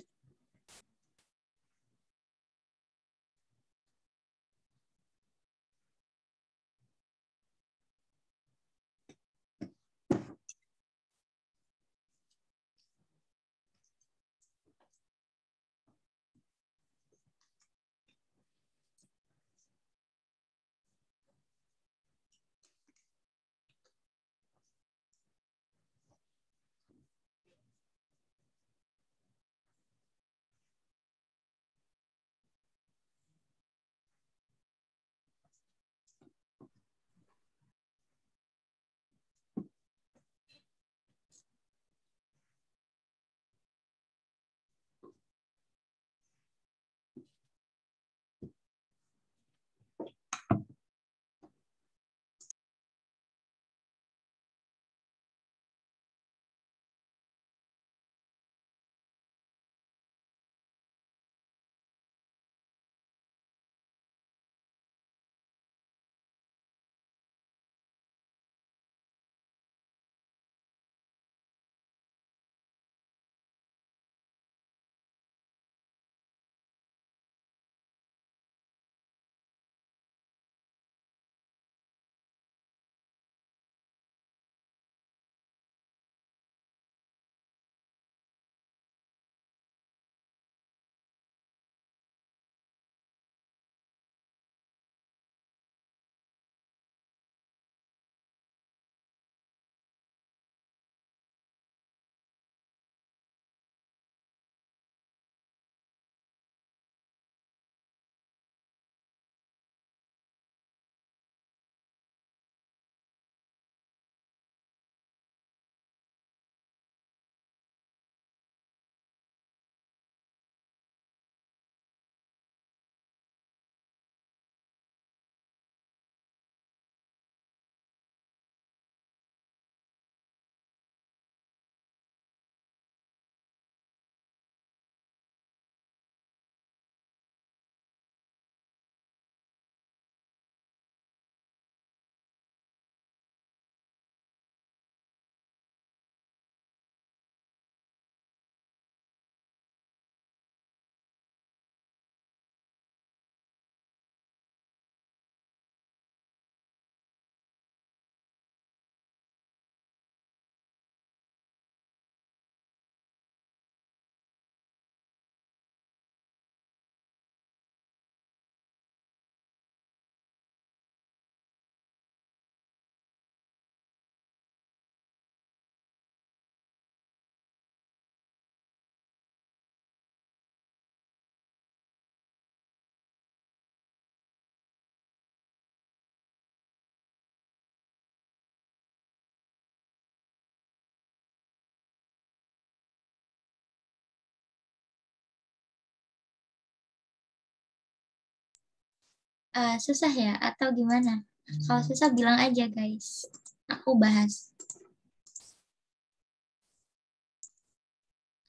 Susah ya atau gimana? Kalau susah bilang aja guys. Aku bahas.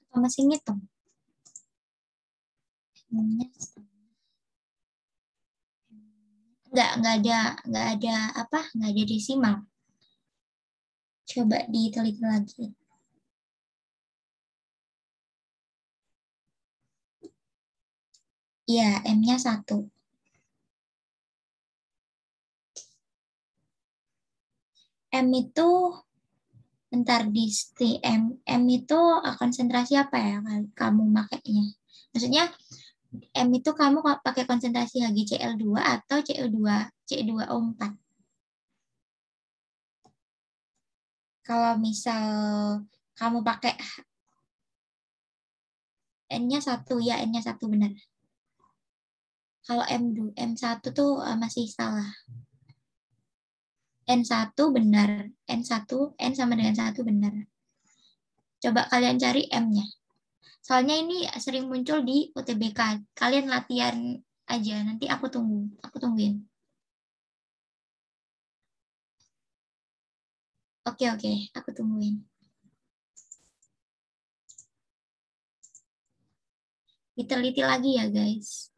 Atau masih ngitung? Nggak ada apa? Nggak ada desimal. Coba diteliti lagi. Iya, M-nya 1. M itu bentar M itu konsentrasi apa ya kamu makainya? Maksudnya M itu kamu pakai konsentrasi HgCl2 atau C2O4? Kalau misal kamu pakai N-nya 1 ya, N-nya 1 benar. Kalau M1 tuh masih salah. N1 benar. N sama dengan 1 benar. Coba kalian cari M-nya. Soalnya ini sering muncul di UTBK. Kalian latihan aja. Nanti aku tungguin. Oke, aku tungguin. Diteliti lagi ya, guys.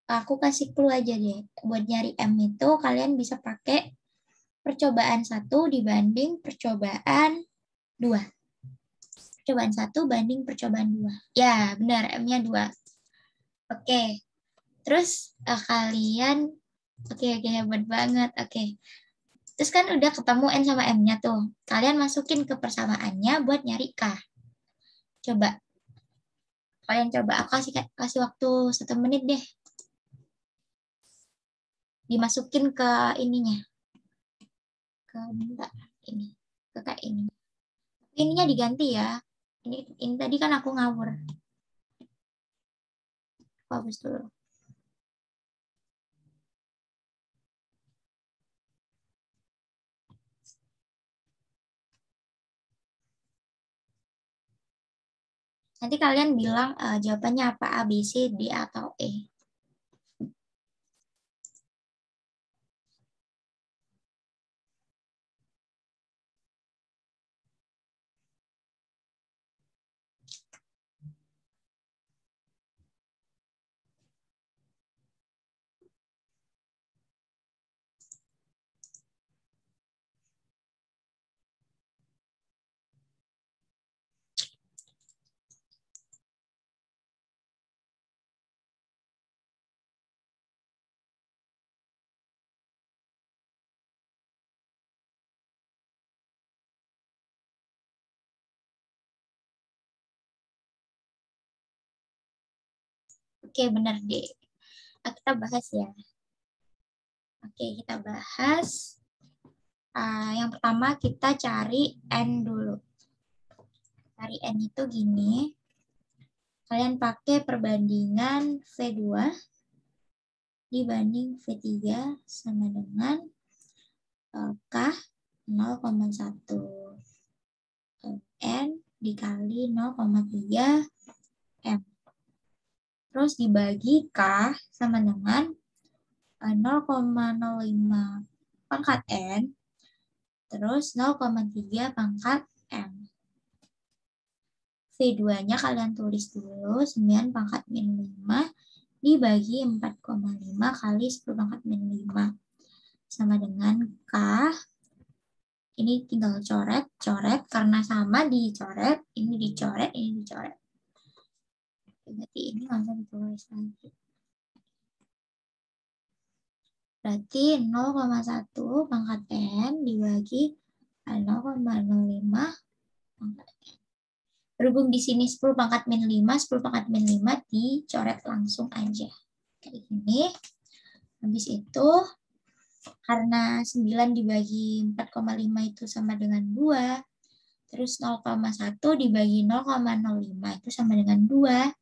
Aku kasih clue aja deh. Buat nyari M itu kalian bisa pakai percobaan 1 dibanding percobaan 2. Percobaan 1 banding percobaan 2. Ya, benar. M-nya 2. Oke. Terus kalian, oke, hebat banget. Oke. Terus kan udah ketemu N sama M-nya tuh. Kalian masukin ke persamaannya buat nyari K. Coba. Kalian coba. Aku kasih waktu 1 menit deh. Dimasukin ke ininya. Bentar, ini. Ke kayak ini. Ininya diganti ya. Ini tadi kan aku ngawur. Hapus dulu. Nanti kalian bilang jawabannya apa, A, B, C, D, atau E. Oke, benar deh. Kita bahas ya. Oke, kita bahas. Yang pertama kita cari N dulu. Cari N itu gini. Kalian pakai perbandingan V2 dibanding V3 sama dengan K 0,1 N dikali 0,3 M. Terus dibagi K sama dengan 0,05 pangkat N, terus 0,3 pangkat M. V2-nya kalian tulis dulu, 9 pangkat min 5 dibagi 4,5 kali 10 pangkat min 5. Sama dengan K, ini tinggal coret, karena sama dicoret, ini dicoret, ini dicoret. Berarti ini langsung ditulis lagi. Berarti 0,1 pangkat N dibagi 0,05 pangkat N. Berhubung di sini 10 pangkat min 5, 10 pangkat min 5 dicoret langsung aja. Kayak gini. Habis itu, karena 9 dibagi 4,5 itu sama dengan 2, terus 0,1 dibagi 0,05 itu sama dengan 2.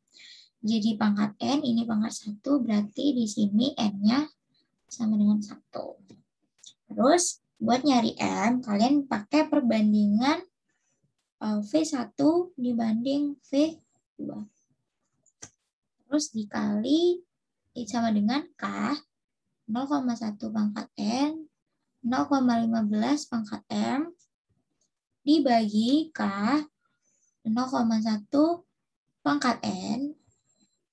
Jadi pangkat N, ini pangkat 1, berarti di sini N-nya sama dengan 1. Terus, buat nyari M, kalian pakai perbandingan V1 dibanding V2. Terus dikali sama dengan K, 0,1 pangkat N, 0,15 pangkat M, dibagi K, 0,1 pangkat N,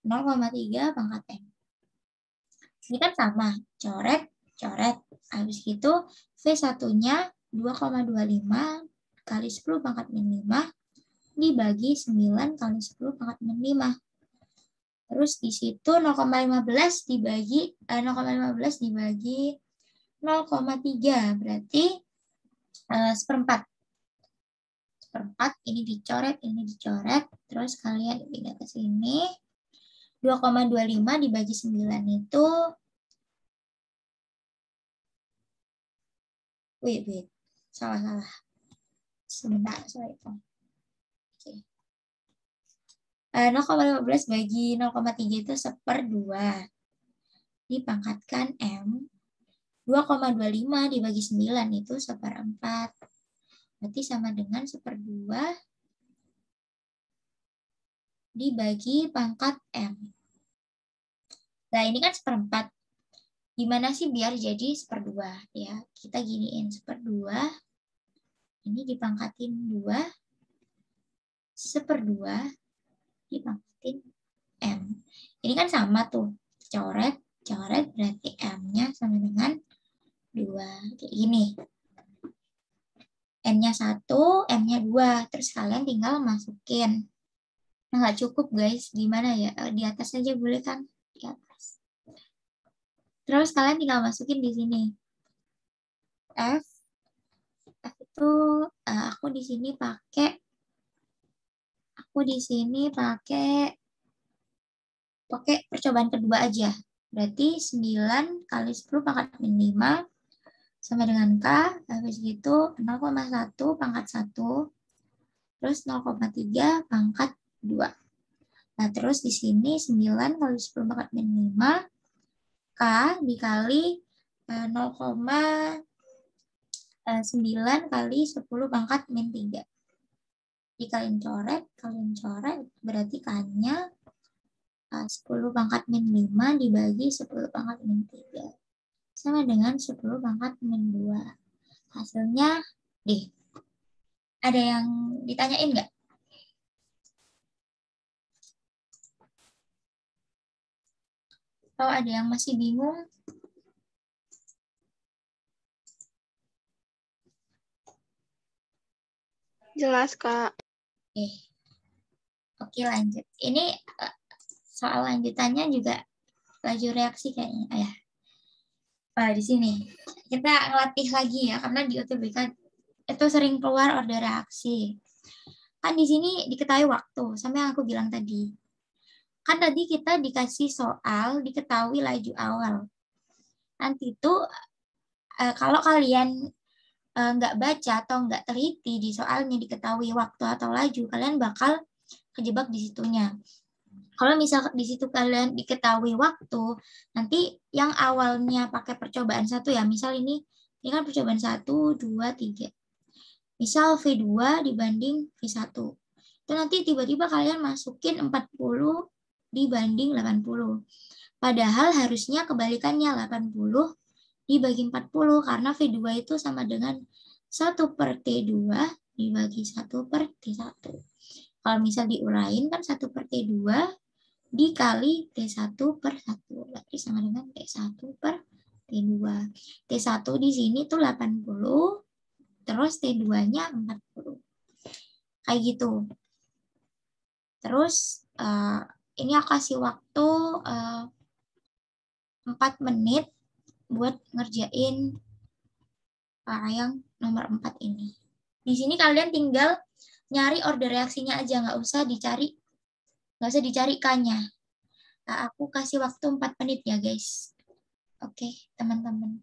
0,3 pangkat N. Ini kan sama, coret, coret. Habis itu V1-nya 2,25 kali 10 pangkat min 5 dibagi 9 kali 10 pangkat min 5. Terus di situ 0,15 dibagi 0,3 berarti seperempat. Seperempat ini dicoret, terus kalian pindah ke sini. 2,25 dibagi 9 itu wait. Salah. Sebentar, sorry. Oke. 0,15 bagi 0,3 itu 1/2. Dipangkatkan M. 2,25 dibagi 9 itu 1/4. Berarti sama dengan 1/2 dibagi pangkat M. Nah, ini kan 1/4. Gimana sih biar jadi 1/2? Ya, kita giniin 1/2. Ini dipangkatin 2. 1/2 dipangkatin M. Ini kan sama tuh. Coret, berarti M-nya sama dengan 2. Kayak gini. N-nya 1, M-nya 2. Terus kalian tinggal masukin. Nah, nggak cukup guys. Gimana ya? Di atas aja boleh kan? Di atas. Terus kalian tinggal masukin di sini. F itu aku di sini pakai percobaan kedua aja. Berarti 9 kali 10 pangkat min 5 sama dengan K, habis gitu 0,1 pangkat 1, terus 0,3 pangkat 2. Nah, terus di sini 9 kali 10 pangkat min 5, K dikali 0,9 kali 10 pangkat min 3. Dikaliin coret, berarti K-nya 10 pangkat min 5 dibagi 10 pangkat min 3. Sama dengan 10 pangkat min 2. Hasilnya D. Ada yang ditanyain nggak? Atau ada yang masih bingung? Jelas, Kak. Oke, lanjut. Ini soal lanjutannya juga laju reaksi kayaknya. Di sini kita ngelatih lagi ya, karena di UTBK itu sering keluar order reaksi. Kan di sini diketahui waktu, sama yang aku bilang tadi. Kan tadi kita dikasih soal diketahui laju awal. Nanti itu kalau kalian nggak baca atau nggak teliti di soalnya diketahui waktu atau laju, kalian bakal kejebak di situnya. Kalau misal di situ kalian diketahui waktu, nanti yang awalnya pakai percobaan 1 ya, misal ini kan percobaan 1, 2, 3. Misal V2 dibanding V1. Itu nanti tiba-tiba kalian masukin 40 dibanding 80. Padahal harusnya kebalikannya 80 dibagi 40 karena V2 itu sama dengan 1/T2 dibagi 1/T1. Kalau misal diurain kan 1/T2 dikali T1/1. Berarti sama dengan T1/T2. T1 di sini tuh 80, terus T2-nya 40. Kayak gitu. Terus ini aku kasih waktu 4 menit buat ngerjain yang nomor 4 ini. Di sini kalian tinggal nyari order reaksinya aja, nggak usah dicari K-nya. Nah, aku kasih waktu 4 menit ya guys. Oke, teman-teman.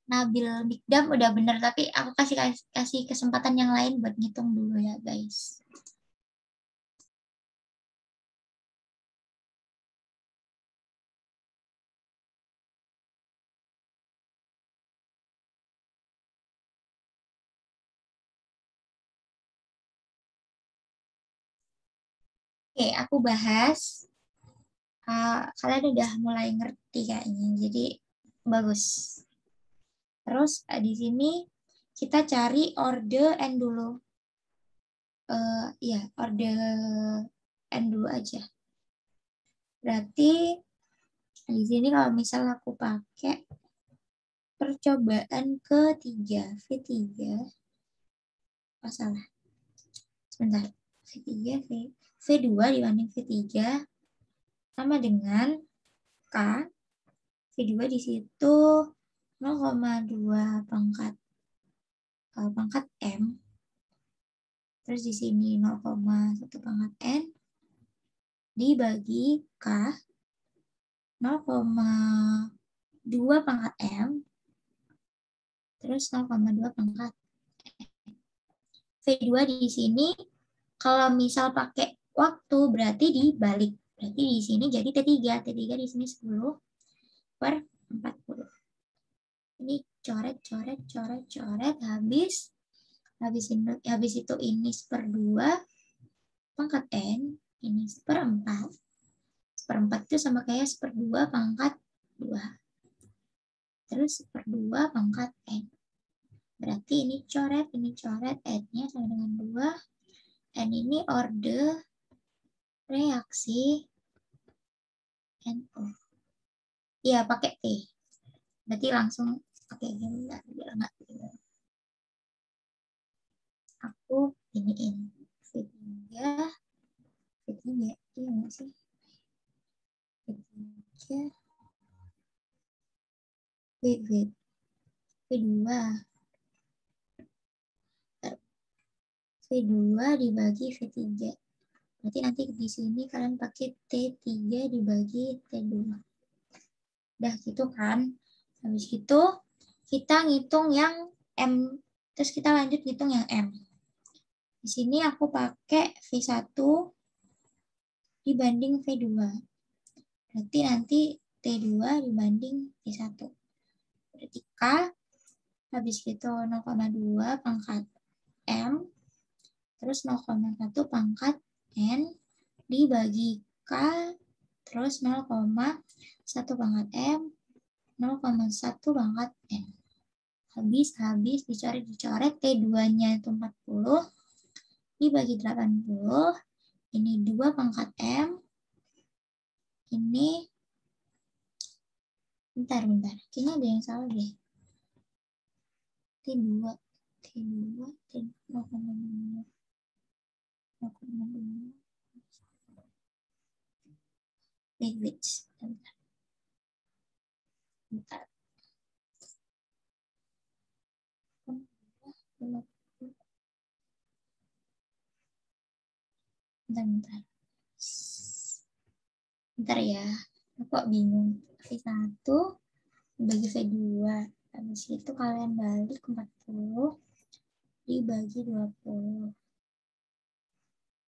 Nabil Mikdam udah bener, tapi aku kasih kesempatan yang lain buat ngitung dulu ya guys. Oke, aku bahas. Kalian udah mulai ngerti kayaknya, jadi bagus. Terus di sini kita cari order N dulu. Ya, order N dulu aja. Berarti di sini kalau misal aku pakai percobaan ketiga, V3. Oh, salah. Sebentar. V3, V2 dibanding V3 sama dengan K. V2 di situ 0,2 pangkat M. Terus di sini 0,1 pangkat N dibagi K 0,2 pangkat M terus 0,2 pangkat N. V2 di sini kalau misal pakai waktu berarti dibalik. Berarti di sini jadi T3. T3 di sini 10/40. Ini coret habis itu ini 1/2 pangkat N, ini 1/4. 1/4 itu sama kayak 1/2 pangkat 2. Terus 1/2 pangkat N. Berarti ini coret, N-nya sama dengan 2. N ini order reaksi NO. Iya, pakai T. Berarti langsung pakai ini, biar nggak. Aku iniin V3, iya nggak sih? V3, V2 dibagi V3. Berarti nanti di sini kalian pakai T3 dibagi T2. Udah gitu kan. Habis itu kita ngitung yang M. Terus kita lanjut ngitung yang M. Di sini aku pakai V1 dibanding V2. Berarti nanti T2 dibanding V1. Berarti K habis itu 0,2 pangkat M terus 0,1 pangkat N dibagi K terus 0,1 pangkat M 0,1 pangkat N. Habis dicoret T2-nya itu 40 dibagi 80. Ini 2 pangkat M. Ini bentar. Kayaknya ada yang salah deh. T2 0,2. Wait. Bentar. Bentar ya. Kok bingung. V1 dibagi V2. Habis itu kalian balik 40 dibagi 20.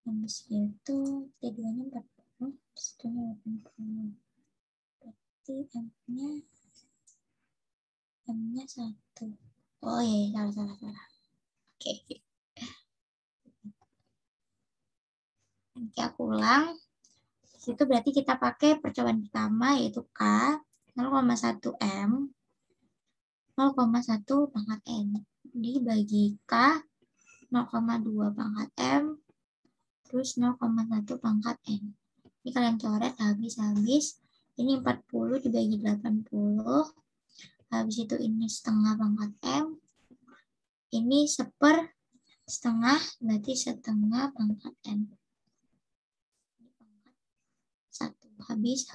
Habis itu T2-nya 40, habis itu 80. Berarti M-nya 1. Oh iya, salah. Oke. Nanti aku ulang. Itu berarti kita pakai percobaan pertama yaitu K 0,1 M 0,1 pangkat N dibagi K 0,2 pangkat M terus 0,1 pangkat N. Ini kalian coret habis-habis. Ini 40 dibagi 80. Habis itu ini setengah pangkat M. Ini seper setengah, berarti setengah pangkat N. 1. Habis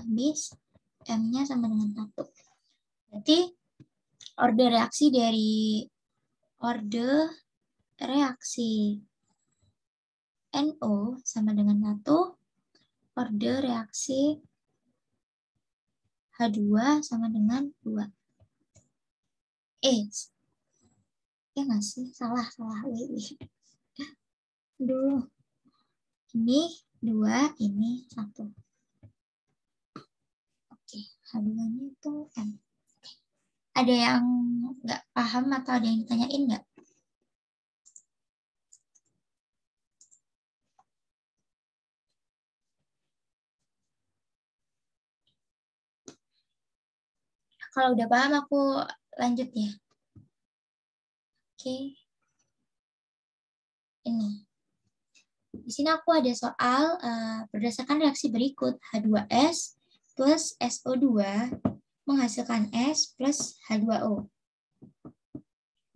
M-nya sama dengan 1. Berarti orde reaksi NO sama dengan 1. Orde reaksi H2 sama dengan 2. Ya nggak sih? Salah. Aduh. Ini 2, ini 1. Oke, H2-nya itu M. Ada yang nggak paham atau ada yang ditanyain nggak? Kalau udah paham aku lanjut ya. Oke. Ini. Di sini aku ada soal berdasarkan reaksi berikut. H2S plus SO2 menghasilkan S plus H2O.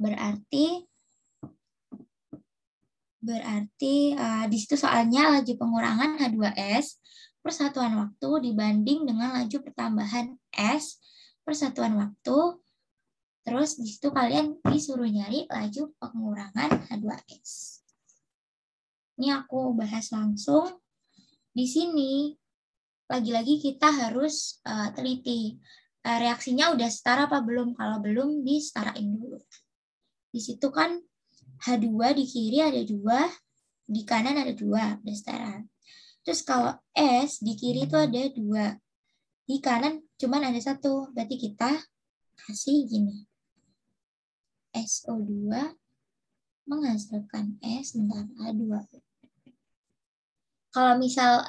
Berarti di situ soalnya laju pengurangan H2S persatuan waktu dibanding dengan laju pertambahan S persatuan waktu. Terus di situ kalian disuruh nyari laju pengurangan H2S. Ini aku bahas langsung. Di sini lagi-lagi kita harus teliti reaksinya udah setara apa belum. Kalau belum, disetarain dulu. Di situ kan H2 di kiri ada 2, di kanan ada 2, udah setara. Terus kalau S di kiri itu ada 2, di kanan cuman ada 1, berarti kita kasih gini. SO2 menghasilkan S bentar H2. Kalau misal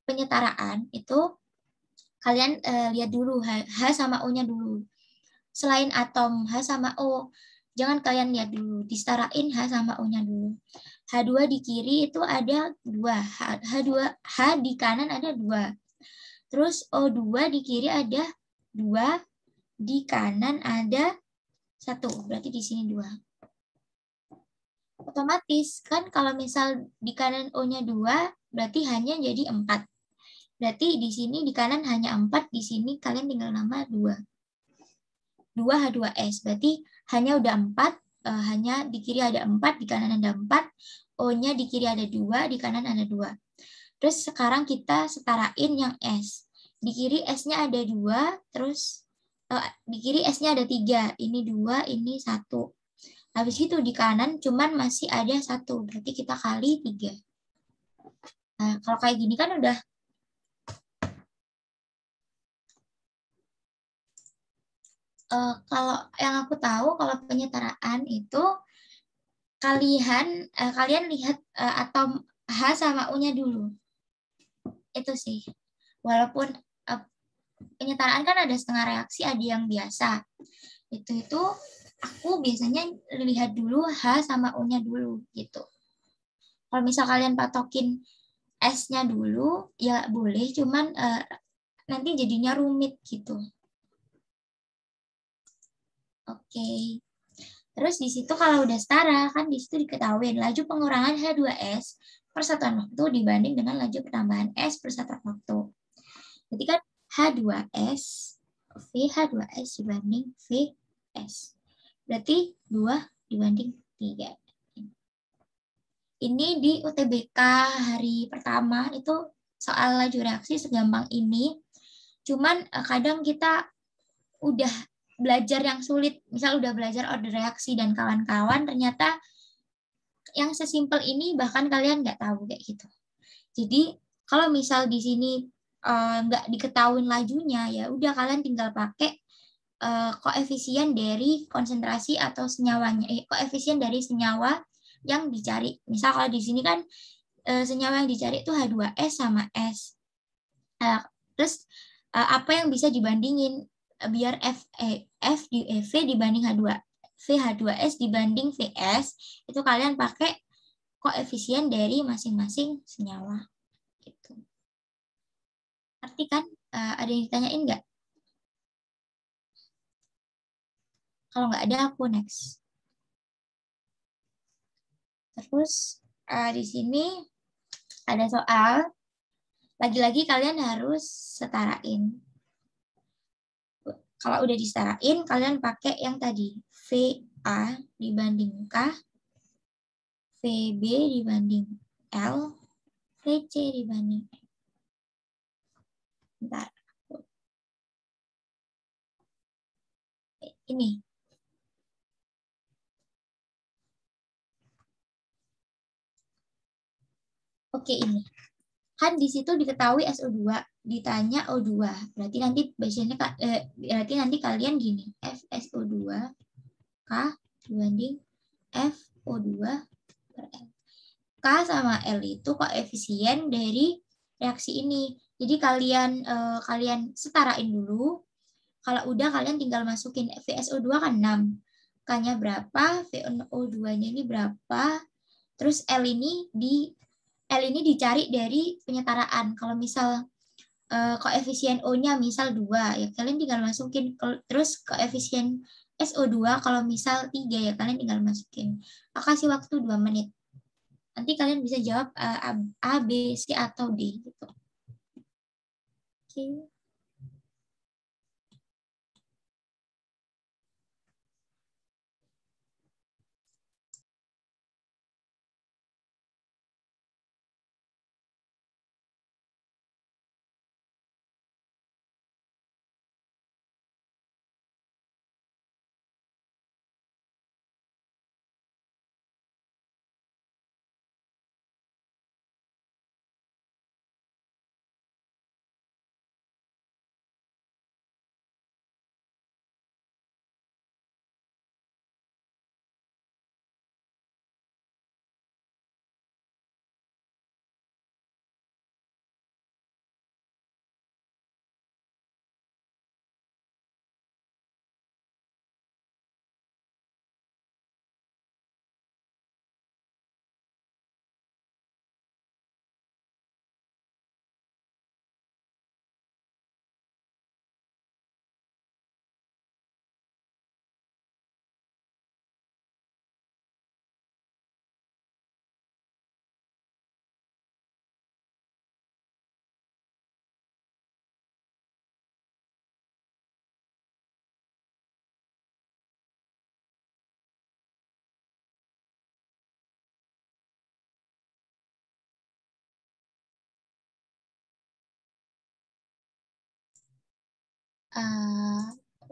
penyetaraan itu kalian lihat dulu H sama O-nya dulu. Selain atom H sama O, jangan kalian lihat dulu, disetarain H sama O-nya dulu. H2 di kiri itu ada 2, H di kanan ada 2. Terus O2 di kiri ada 2, di kanan ada 1, berarti di sini 2. Otomatis kan kalau misal di kanan O-nya 2, berarti hanya jadi 4. Berarti di sini di kanan hanya 4, di sini kalian tinggal nambah 2. 2 H2S, berarti hanya udah 4, hanya di kiri ada 4, di kanan ada 4, O-nya di kiri ada 2, di kanan ada 2. Terus sekarang kita setarain yang S. Di kiri S-nya ada 2, terus di kiri S-nya ada 3, ini 2, ini 1. Habis itu di kanan cuman masih ada 1, berarti kita kali 3. Nah, kalau kayak gini kan udah kalau yang aku tahu kalau penyetaraan itu kalian lihat atom H sama U-nya dulu. Itu sih. Walaupun penyetaraan kan ada setengah reaksi, ada yang biasa. Itu aku biasanya lihat dulu H sama U-nya dulu gitu. Kalau misal kalian patokin S-nya dulu, ya boleh, cuman nanti jadinya rumit gitu. Oke. Terus di situ kalau udah setara, kan di situ diketahui laju pengurangan H2S persatuan waktu dibanding dengan laju pertambahan S persatuan waktu. Jadi kan H2S, VH2S dibanding VS. Berarti 2 dibanding 3. Ini di UTBK hari pertama itu soal laju reaksi segampang ini. Cuman kadang kita udah belajar yang sulit, misal udah belajar order reaksi dan kawan-kawan, ternyata yang sesimpel ini bahkan kalian nggak tahu kayak gitu. Jadi kalau misal di sini nggak diketahuin lajunya, ya udah kalian tinggal pakai koefisien dari konsentrasi atau senyawanya, koefisien dari senyawa yang dicari. Misal kalau di sini kan senyawa yang dicari itu H2S sama S. Terus apa yang bisa dibandingin biar V dibanding H2S dibanding VS, itu kalian pakai koefisien dari masing-masing senyawa. Gitu. Arti kan ada yang ditanyain nggak? Kalau nggak ada, aku next. Terus di sini ada soal. Lagi-lagi kalian harus setarain. Kalau udah disetarain, kalian pakai yang tadi. VA dibanding K, VB dibanding L, VC dibanding M. Bentar. Ini. Oke, ini. Kan di situ diketahui SO2, ditanya O2. Berarti nanti kalian gini, FSO2 K dibanding FO2 per L. K sama L itu koefisien dari reaksi ini. Jadi kalian setarain dulu. Kalau udah kalian tinggal masukin VSO2 kan 6. K-nya berapa, VO2-nya ini berapa. Terus L ini dicari dari penyetaraan. Kalau misal koefisien O-nya misal 2, ya kalian tinggal masukin. Terus koefisien SO2 kalau misal 3, ya kalian tinggal masukin. Aku kasih waktu 2 menit. Nanti kalian bisa jawab A, B, C, atau D. Gitu. Oke.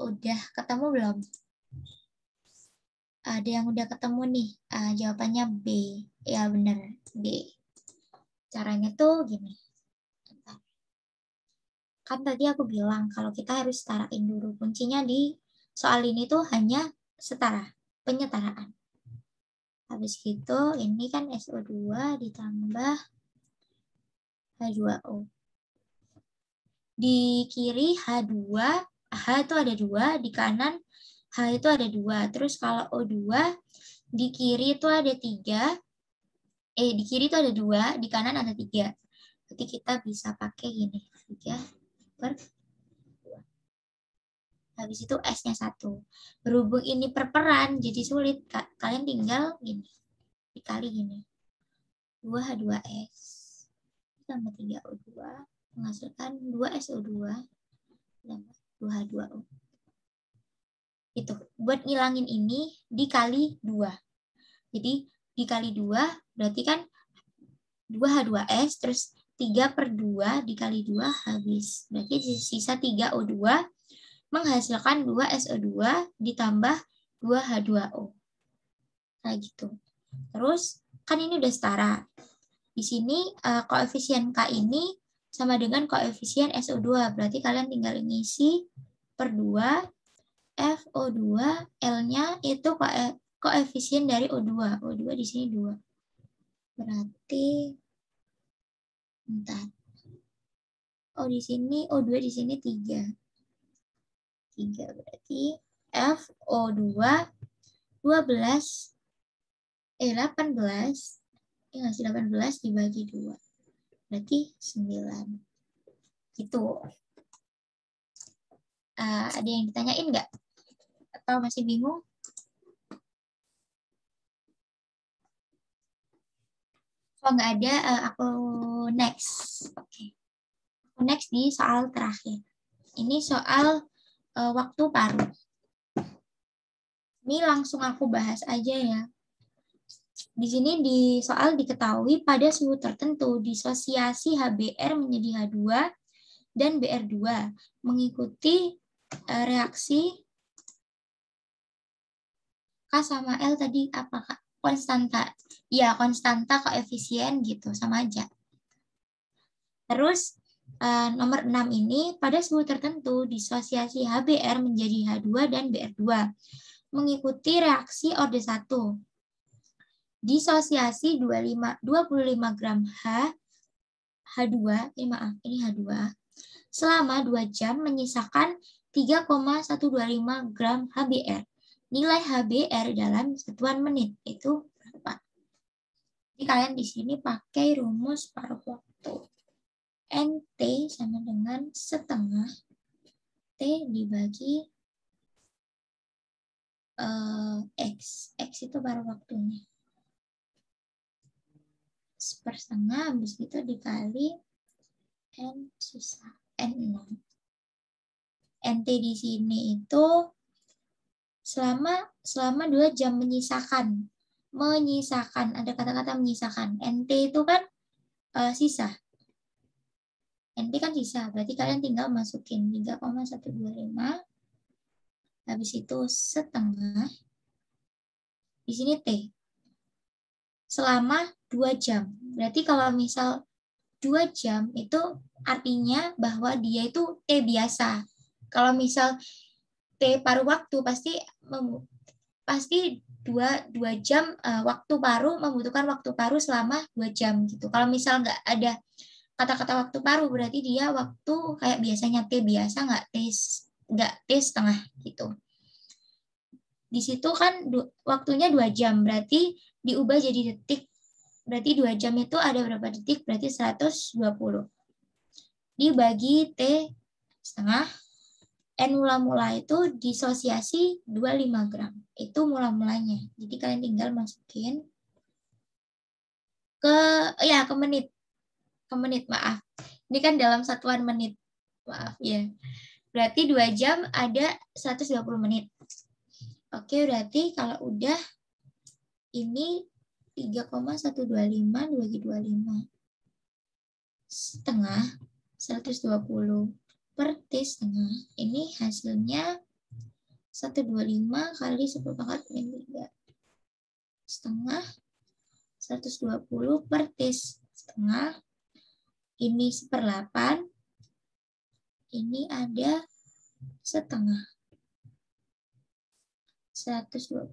Udah ketemu belum? Ada yang udah ketemu nih. Jawabannya B. Ya bener, B. Caranya tuh gini. Kan tadi aku bilang kalau kita harus setarain dulu. Kuncinya di soal ini tuh hanya setara, penyetaraan. Habis gitu ini kan SO2 ditambah H2O. Di kiri H2, H itu ada 2, di kanan H itu ada 2. Terus kalau O2 di kiri itu ada 3. Di kiri itu ada 2, di kanan ada 3. Jadi kita bisa pakai gini, 3 per 2. Habis itu S-nya 1. Berhubung ini perperan, jadi sulit. Kalian tinggal gini, dikali gini. 2H2S tambah 3O2 menghasilkan 2SO2 tambah 2H2O. Itu buat ngilangin ini dikali 2. Jadi dikali 2 berarti kan 2H2S terus 3 per 2 dikali 2 habis. Berarti sisa 3O2 menghasilkan 2SO2 ditambah 2H2O. Kayak gitu. Terus kan ini udah setara. Di sini koefisien K ini sama dengan koefisien SO2. Berarti kalian tinggal ngisi per 2 FO2, L-nya itu koefisien dari O2. O2 di sini 2. Berarti, bentar. Di sini O2 di sini 3. 3 berarti FO2 18. Ya ngasih 18 dibagi 2. Berarti 9. Gitu. Ada yang ditanyain nggak? Atau masih bingung? Kalau nggak ada, aku next. Oke. Aku next di soal terakhir. Ini soal waktu paruh. Ini langsung aku bahas aja ya. Di sini di soal diketahui pada suhu tertentu disosiasi HBr menjadi H2 dan BR2 mengikuti reaksi K sama L tadi apa Kak? Konstanta. Ya, konstanta koefisien gitu, sama aja. Terus nomor 6 ini pada suhu tertentu disosiasi HBr menjadi H2 dan BR2 mengikuti reaksi orde 1. Disosiasi 25 gram H2, ini H2 selama 2 jam menyisakan 3,125 gram HBr. Nilai HBr dalam satuan menit itu berapa? Jadi kalian di sini pakai rumus paruh waktu. NT sama dengan setengah T dibagi X. X itu paruh waktunya. Sepersetengah, habis itu dikali N sisa N0. NT di sini itu selama 2 jam menyisakan, ada kata-kata menyisakan. NT itu kan sisa. NT kan sisa, berarti kalian tinggal masukin 3,125. Habis itu setengah. Di sini T. Selama 2 jam. Berarti kalau misal 2 jam itu artinya bahwa dia itu T biasa. Kalau misal T paruh waktu pasti 2 jam waktu paruh membutuhkan waktu paruh selama 2 jam gitu. Kalau misal nggak ada kata-kata waktu paruh berarti dia waktu kayak biasanya T biasa, nggak T setengah gitu. Di situ kan waktunya 2 jam berarti diubah jadi detik. Berarti 2 jam itu ada berapa detik? Berarti 120. Dibagi T setengah. N mula-mula itu disosiasi 25 gram. Itu mula-mulanya. Jadi kalian tinggal masukin ke menit. Ke menit, maaf. Ini kan dalam satuan menit. Maaf ya. Berarti 2 jam ada 120 menit. Oke, berarti kalau udah ini 3,125 dibagi 25 setengah 120 per T setengah. Ini hasilnya 125 kali 10 pangkat 3 setengah 120 per T setengah. Ini 1/8. Ini ada setengah 120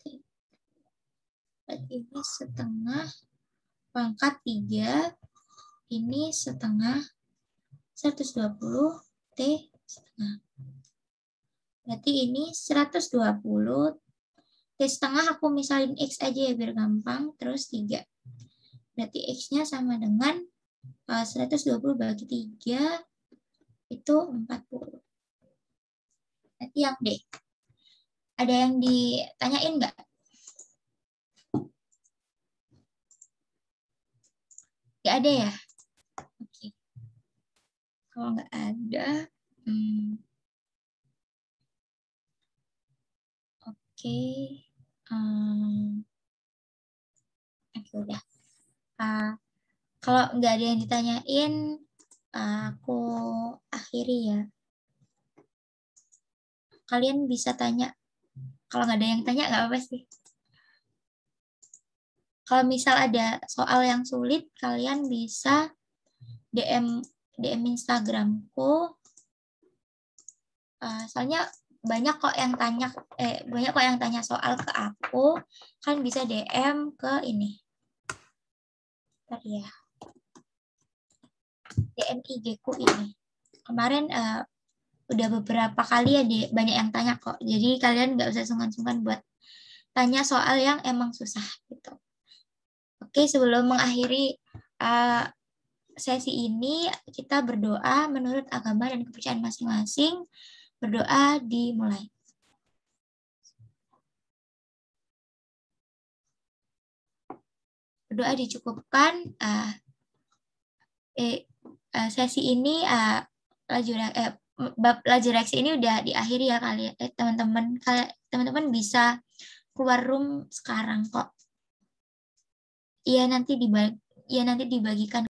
T. Berarti ini setengah pangkat 3. Ini setengah 120 T setengah. Berarti ini 120 T setengah, aku misalin X aja ya biar gampang. Terus 3. Berarti X-nya sama dengan 120 bagi 3 itu 40. Berarti yang D. Ada yang ditanyain nggak? Nggak ada ya? Oke. Kalau nggak ada, oke. Oke, udah. Kalau nggak ada yang ditanyain, aku akhiri ya. Kalian bisa tanya. Kalau nggak ada yang tanya, nggak apa-apa sih. Kalau misal ada soal yang sulit, kalian bisa DM Instagramku. Soalnya banyak kok yang tanya soal ke aku, kan bisa DM ke ini. Bentar ya. DM IG-ku ini. Kemarin udah beberapa kali ya banyak yang tanya kok. Jadi kalian nggak usah sungkan-sungkan buat tanya soal yang emang susah gitu. Oke, sebelum mengakhiri sesi ini, kita berdoa menurut agama dan kepercayaan masing-masing. Berdoa dimulai. Berdoa dicukupkan. Sesi ini bab laju reaksi ini udah diakhiri ya kalian, teman-teman. Teman-teman bisa keluar room sekarang kok. Iya nanti dibagikan